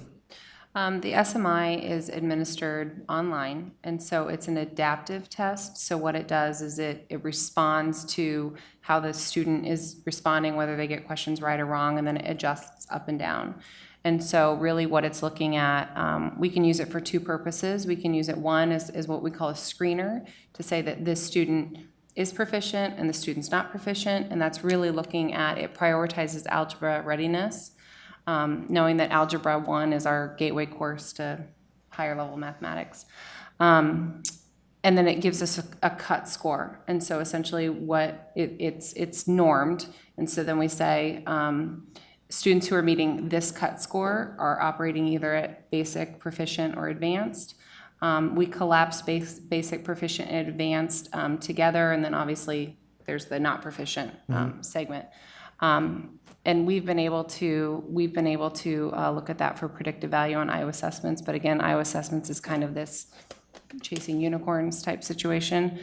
The SMI is administered online, and so it's an adaptive test. So what it does is it responds to how the student is responding, whether they get questions right or wrong, and then it adjusts up and down. And so really what it's looking at, we can use it for two purposes. We can use it, one is what we call a screener, to say that this student is proficient and the student's not proficient, and that's really looking at, it prioritizes algebra readiness. Knowing that Algebra 1 is our gateway course to higher level mathematics. And then it gives us a cut score. And so essentially what it's normed. And so then we say students who are meeting this cut score are operating either at basic, proficient, or advanced. We collapse basic, proficient, and advanced together, and then obviously there's the not proficient segment. And we've been able to look at that for predictive value on Iowa assessments. But again, Iowa assessments is kind of this chasing unicorns type situation.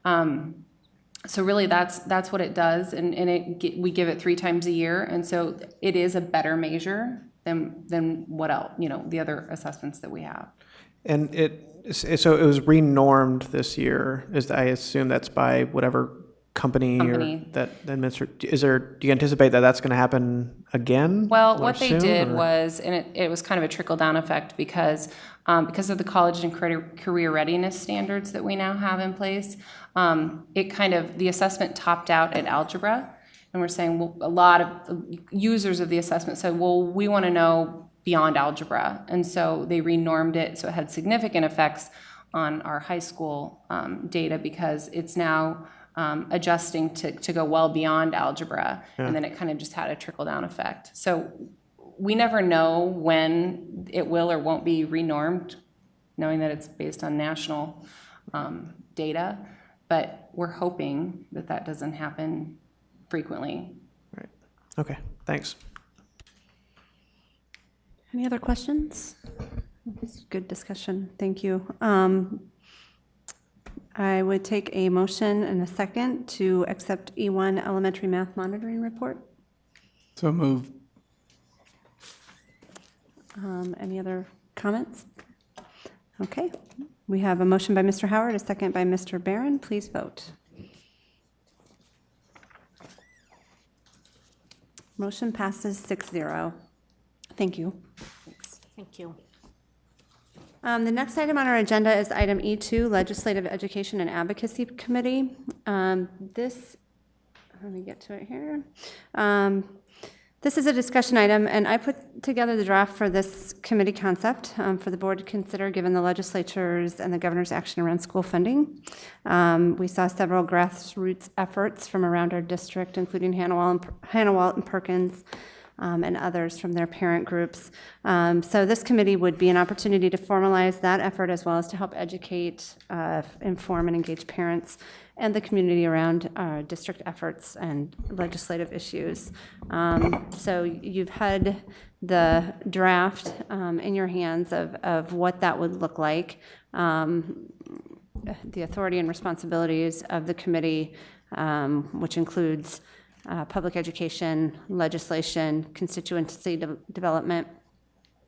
So really, that's what it does, and we give it 3 times a year, and so it is a better measure than what else, the other assessments that we have. And so it was renormed this year. I assume that's by whatever company. Or that administered. Do you anticipate that that's going to happen again? Well, what they did was, and it was kind of a trickle down effect because of the college and career readiness standards that we now have in place. The assessment topped out at algebra, and we're saying, well, a lot of users of the assessment said, well, we want to know beyond algebra, and so they renormed it, so it had significant effects on our high school data because it's now adjusting to go well beyond algebra, and then it kind of just had a trickle-down effect. So we never know when it will or won't be renormed, knowing that it's based on national data, but we're hoping that doesn't happen frequently. Right. Okay, thanks. Any other questions? Good discussion. Thank you. I would take a motion and a second to accept E1 elementary math monitoring report. So moved. Any other comments? Okay. We have a motion by Mr. Howard, a second by Mr. Barron. Please vote. Motion passes 6-0. Thank you. Thank you. The next item on our agenda is item E2, Legislative Education and Advocacy Committee. Let me get to it here. This is a discussion item, and I put together the draft for this committee concept for the board to consider given the legislature's and the governor's action around school funding. We saw several grassroots efforts from around our district, including Hannah Walt and Perkins, and others from their parent groups. So this committee would be an opportunity to formalize that effort as well as to help educate, inform, and engage parents and the community around district efforts and legislative issues. So you've had the draft in your hands of what that would look like. The authority and responsibilities of the committee which includes public education, legislation, constituency development,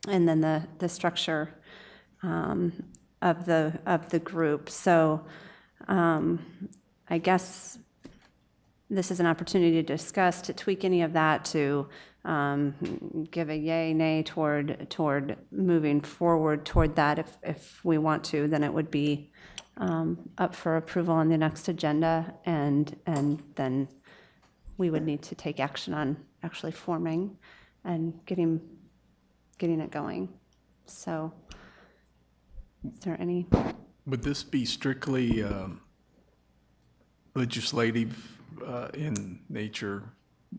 and then the structure of the group. So I guess this is an opportunity to discuss, to tweak any of that, to give a yay, nay toward moving forward toward that. If we want to, then it would be up for approval on the next agenda, and then we would need to take action on actually forming and getting it going. So, is there any? Would this be strictly legislative in nature,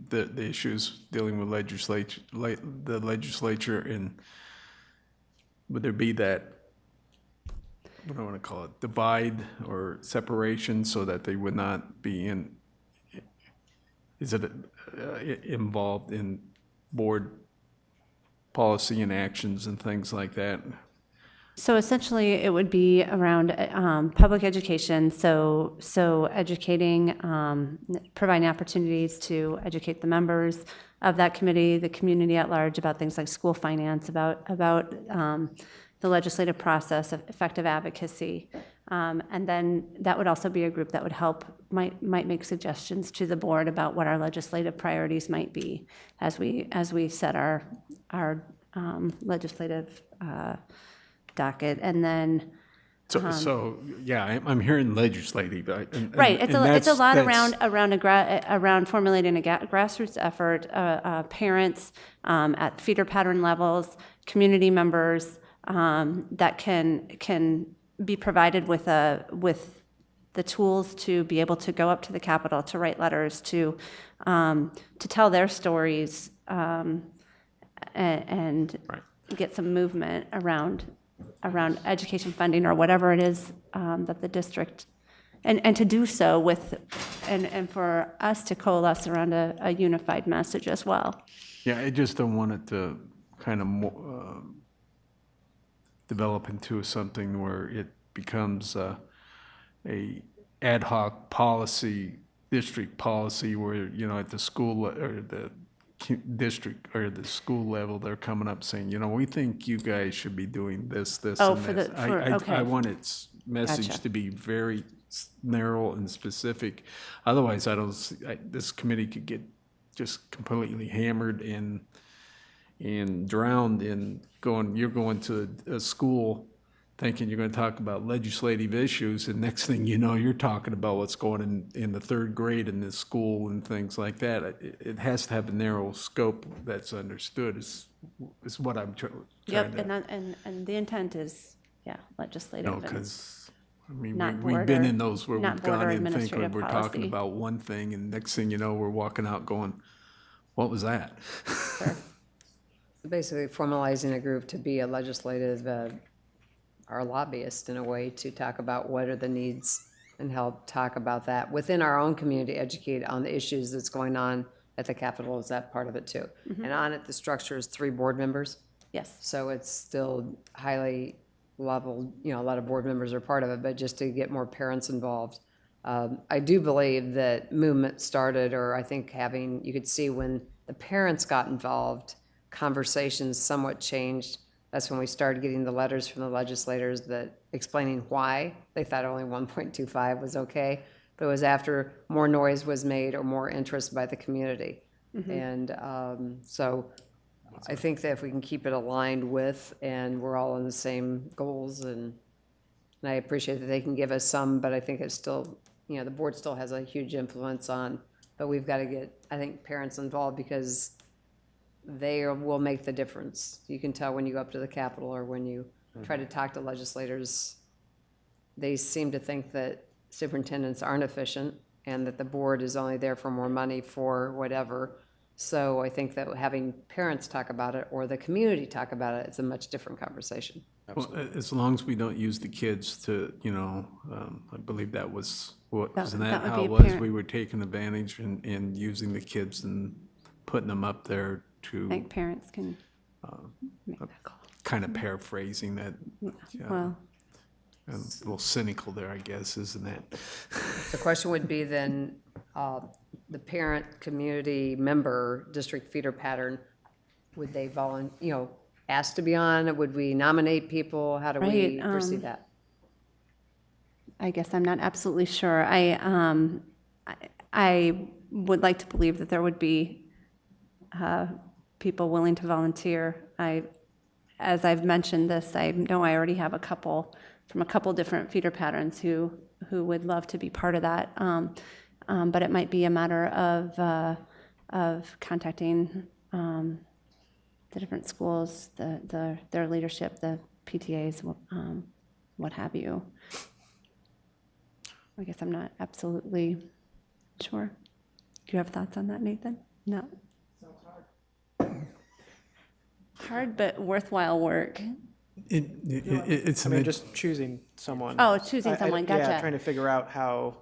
the issues dealing with the legislature, and would there be that, what do I want to call it, divide or separation so that they would not be involved in board policy and actions and things like that? So essentially, it would be around public education, so educating, providing opportunities to educate the members of that committee, the community at large, about things like school finance, about the legislative process, of effective advocacy. And then that would also be a group that would might make suggestions to the board about what our legislative priorities might be as we set our legislative docket. And then so yeah, I'm hearing legislative, right. It's a lot around formulating a grassroots effort, parents at feeder pattern levels, community members that can be provided with the tools to be able to go up to the Capitol, to write letters, to tell their stories, and get some movement around education funding or whatever it is that the district, and to do so with, and for us to coalesce around a unified message as well. Yeah, I just don't want it to kind of develop into something where it becomes a ad hoc policy, district policy, where, you know, at the school or the district or the school level, they're coming up saying, you know, we think you guys should be doing this, and this. Okay. I want its message Gotcha. to be very narrow and specific. Otherwise, I don't see, this committee could get just completely hammered and drowned in you're going to a school thinking you're going to talk about legislative issues, and next thing you know, you're talking about what's going on in the third grade in this school and things like that. It has to have a narrow scope that's understood, is what I'm trying Yep, to. and the intent is, legislative. No, because, I mean, not we've board been or- in those where not we've board gone or in thinking administrative we're policy. talking about one thing, and next thing you know, we're walking out going, what was that? Basically formalizing a group to be a legislative, our lobbyist in a way, to talk about what are the needs and help talk about that within our own community, educate on the issues that's going on at the Capitol. Is that part of it too? Mhm. And on it, the structure is 3 board members. Yes. So it's still highly leveled, you know, a lot of board members are part of it, but just to get more parents involved. I do believe that movement started, or I think you could see when the parents got involved, conversations somewhat changed. That's when we started getting the letters from the legislators that explaining why they thought only 1.25 was okay. But it was after more noise was made or more interest by the community. Mhm. And so I think that if we can keep it aligned with, and we're all in the same goals, and I appreciate that they can give us some, but I think it's still, you know, the board still has a huge influence on, but we've got to get, I think, parents involved, because they will make the difference. You can tell when you go up to the Capitol or when you try to talk to legislators, they seem to think that superintendents aren't efficient and that the board is only there for more money for whatever. So I think that having parents talk about it or the community talk about it, it's a much different conversation. Well, as long as we don't use the kids to, you know, I believe that was what, That- isn't that that would how be it was? apparent. We were taking advantage and using the kids and putting them up there to. I think parents can make that call. Kind of paraphrasing that. Yeah. Well, A little cynical there, I guess, isn't it? The question would be then, the parent, community member, district feeder pattern, would they ask to be on? Would we nominate people? How do we Right, foresee that? I guess I'm not absolutely sure. I would like to believe that there would be people willing to volunteer. As I've mentioned this, I know I already have a couple from a couple different feeder patterns who would love to be part of that. But it might be a matter of contacting the different schools, their leadership, the PTAs, what have you. I guess I'm not absolutely sure. Do you have thoughts on that, Nathan? No? Hard, but worthwhile work. It's just choosing someone. Oh, choosing someone, gotcha. Yeah, trying to figure out how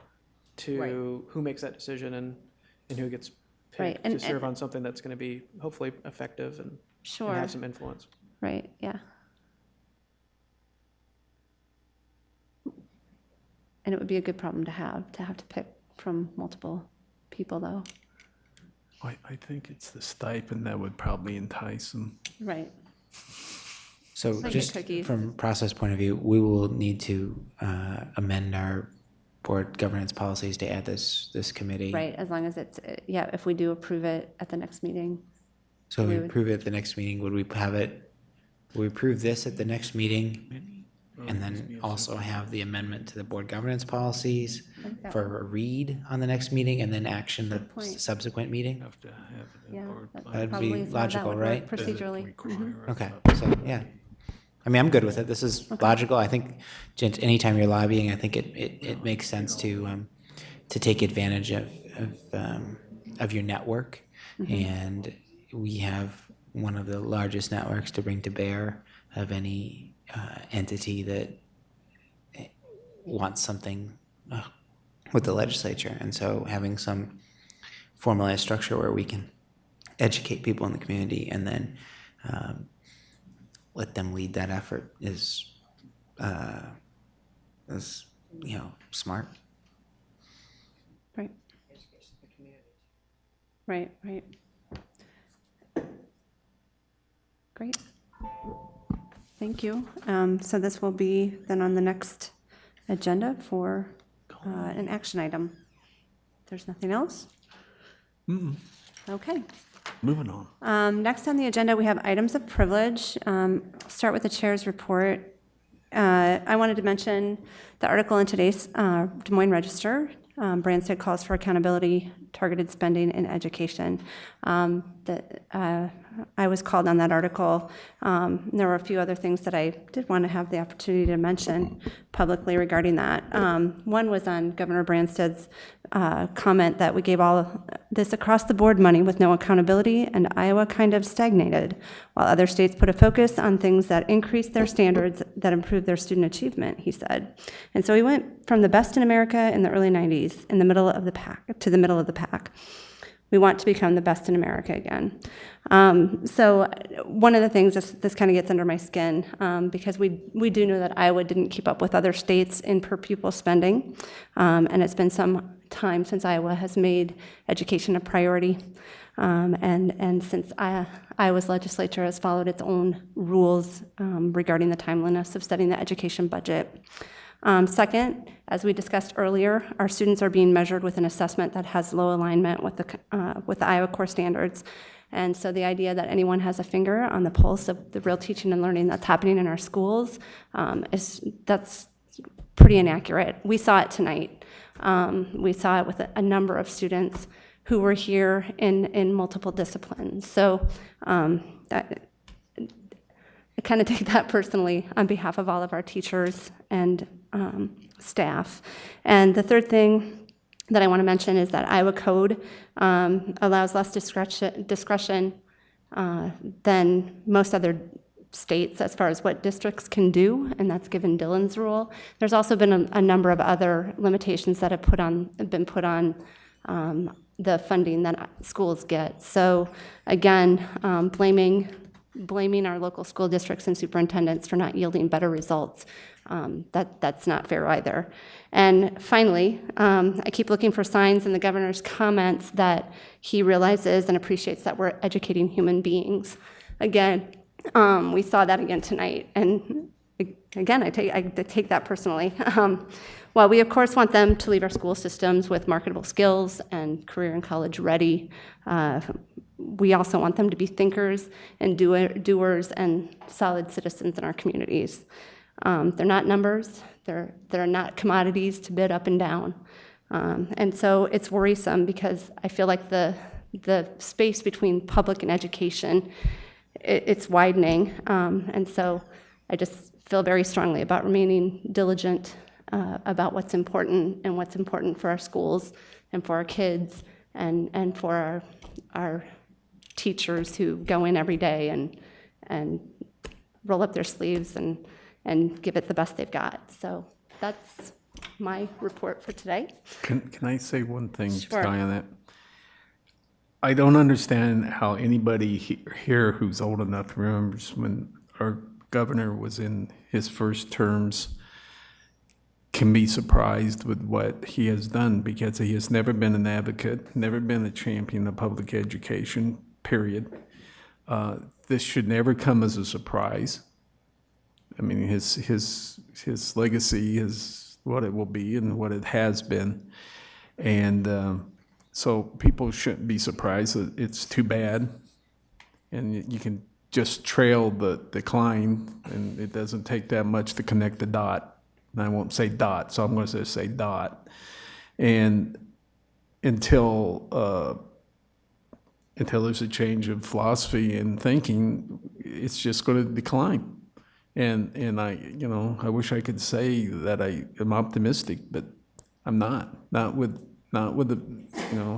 to, who makes that decision and who gets picked to serve on something that's going to be hopefully effective and have some influence. Right, yeah. And it would be a good problem to have to pick from multiple people, though. I think it's the stipend that would probably entice them. Right. So Like just cookies. from process point of view, we will need to amend our board governance policies to add this committee. Right, as long as it's, if we do approve it at the next meeting. So we would- approve it at the next meeting, would we approve this at the next meeting? And then also have the amendment to the board governance policies for a read on the next meeting and then action the point. subsequent meeting? Yeah, That'd probably be how that logical, would work right? procedurally. Mhm. Okay, so, yeah. I mean, I'm good with it. This is logical. I think just anytime you're lobbying, I think it makes sense to take advantage of your network. And we have one of the largest networks to bring to bear of any entity that wants something with the legislature. And so having some formalized structure where we can educate people in the community and then let them lead that effort is smart. Right. Right, right. Great. Thank you. So this will be then on the next agenda for an action item. There's nothing else? Okay. Moving on. Next on the agenda, we have items of privilege. I'll start with the chair's report. I wanted to mention the article in today's Des Moines Register. Branstad calls for accountability, targeted spending in education. I was called on that article. There were a few other things that I did want to have the opportunity to mention publicly regarding that. One was on Governor Branstad's comment that we gave all this across-the-board money with no accountability, and Iowa kind of stagnated, while other states put a focus on things that increase their standards, that improve their student achievement, he said. And so we went from the best in America in the early 90s, in the middle of the pack, to the middle of the pack. We want to become the best in America again. So one of the things, this kind of gets under my skin, because we do know that Iowa didn't keep up with other states in per pupil spending, and it's been some time since Iowa has made education a priority, and since Iowa's legislature has followed its own rules regarding the timeliness of setting the education budget. Second, as we discussed earlier, our students are being measured with an assessment that has low alignment with the Iowa core standards. And so the idea that anyone has a finger on the pulse of the real teaching and learning that's happening in our schools, that's pretty inaccurate. We saw it tonight. We saw it with a number of students who were here in multiple disciplines. So I kind of take that personally on behalf of all of our teachers and staff. And the third thing that I want to mention is that Iowa code allows less discretion than most other states as far as what districts can do, and that's given Dillon's rule. There's also been a number of other limitations that have been put on the funding that schools get. So again, blaming blaming our local school districts and superintendents for not yielding better results. That's not fair either. And finally, I keep looking for signs in the governor's comments that he realizes and appreciates that we're educating human beings. Again, we saw that again tonight, and again, I take that personally. While we, of course, want them to leave our school systems with marketable skills and career and college ready, we also want them to be thinkers and doers and solid citizens in our communities. They're not numbers. They're not commodities to bid up and down. And so it's worrisome because I feel like the space between public and education, it's widening. And so I just feel very strongly about remaining diligent about what's important and what's important for our schools and for our kids and for our teachers who go in every day and roll up their sleeves and give it the best they've got. So that's my report for today. Can I say one thing, Sure. Ty, on that? I don't understand how anybody here who's old enough remembers when our governor was in his first terms can be surprised with what he has done, because he has never been an advocate, never been a champion of public education, period. This should never come as a surprise. I mean, his legacy is what it will be and what it has been. And so people shouldn't be surprised. It's too bad. And you can just trail the decline, and it doesn't take that much to connect the dot. And I won't say dot, so I'm going to say dot. And until there's a change of philosophy and thinking, it's just going to decline. And I wish I could say that I am optimistic, but I'm not. Not with the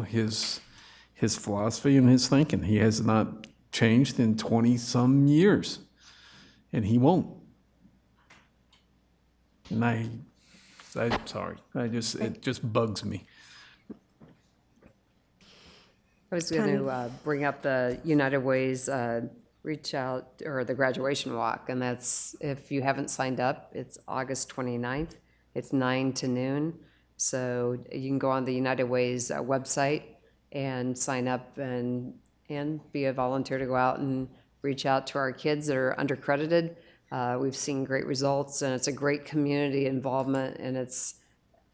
his philosophy and his thinking. He has not changed in 20-some years, and he won't. And I'm sorry. It just bugs me. I was going to bring up the United Way's reach out, or the graduation walk, and that's, if you haven't signed up, it's August 29th. It's 9 to noon. So you can go on the United Way's website and sign up and be a volunteer to go out and reach out to our kids that are undercredited. We've seen great results, and it's a great community involvement, and it's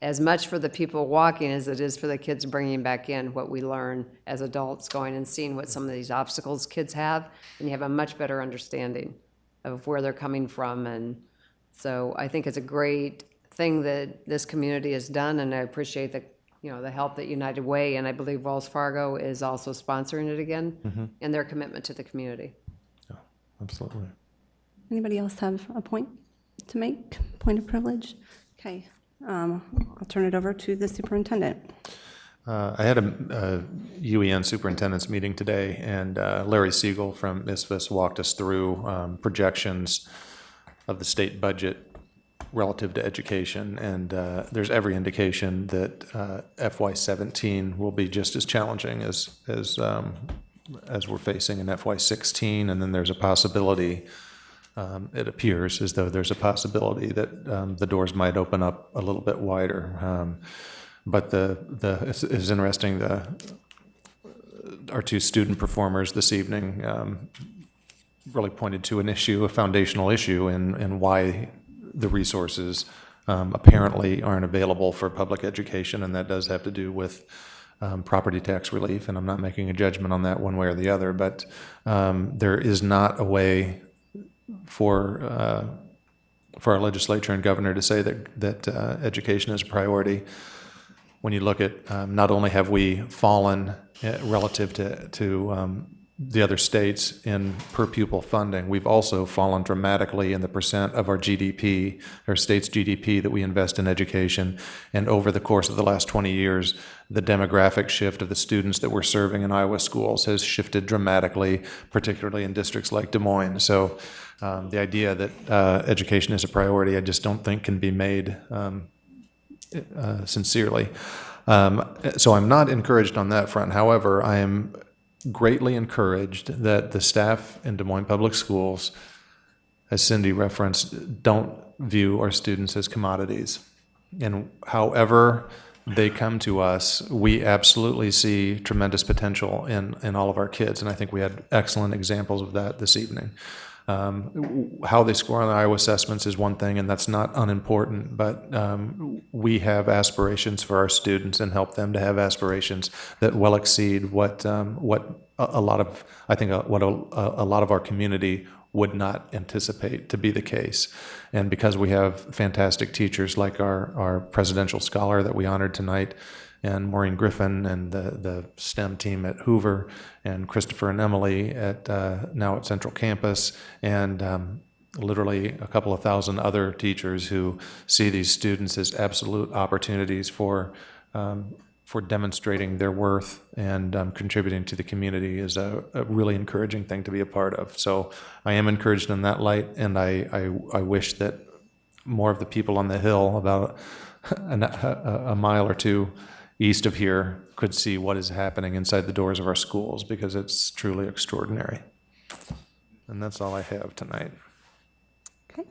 as much for the people walking as it is for the kids bringing back in what we learn as adults, going and seeing what some of these obstacles kids have, and you have a much better understanding of where they're coming from. And so I think it's a great thing that this community has done, and I appreciate the help that United Way, and I believe Wells Fargo is also sponsoring it again, and their commitment to the community. Yeah, absolutely. Anybody else have a point to make? Point of privilege? Okay. I'll turn it over to the superintendent. I had a UEN superintendent's meeting today, and Larry Siegel from ISFAS walked us through projections of the state budget relative to education, and there's every indication that FY17 will be just as challenging as we're facing in FY16, and then there's a possibility. It appears as though there's a possibility that the doors might open up a little bit wider. But it's interesting, our two student performers this evening really pointed to an issue, a foundational issue, and why the resources apparently aren't available for public education, and that does have to do with property tax relief, and I'm not making a judgment on that one way or the other, but there is not a way for our legislature and governor to say that education is a priority. When you look at not only have we fallen relative to the other states in per pupil funding, we've also fallen dramatically in the percent of our GDP, our state's GDP, that we invest in education. And over the course of the last 20 years, the demographic shift of the students that we're serving in Iowa schools has shifted dramatically, particularly in districts like Des Moines. So the idea that education is a priority, I just don't think can be made sincerely. So I'm not encouraged on that front. However, I am greatly encouraged that the staff in Des Moines Public Schools, as Cindy referenced, don't view our students as commodities. And however they come to us, we absolutely see tremendous potential in all of our kids. And I think we had excellent examples of that this evening. How they score on the Iowa assessments is one thing, and that's not unimportant, but we have aspirations for our students and help them to have aspirations that well exceed what a lot of, I think, what a lot of our community would not anticipate to be the case. And because we have fantastic teachers like our presidential scholar that we honored tonight, and Maureen Griffin, and the STEM team at Hoover, and Christopher and Emily at now at Central Campus, and literally a couple of thousand other teachers who see these students as absolute opportunities for demonstrating their worth and contributing to the community is a really encouraging thing to be a part of. So I am encouraged in that light, and I wish that more of the people on the Hill, about a mile or two east of here, could see what is happening inside the doors of our schools, because it's truly extraordinary. And that's all I have tonight. Okay.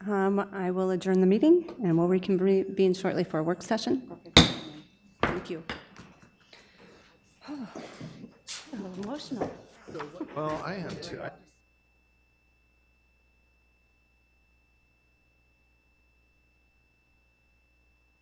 I will adjourn the meeting, and we'll reconvene shortly for a work session. Thank you. Oh, a little emotional. Well, I am too.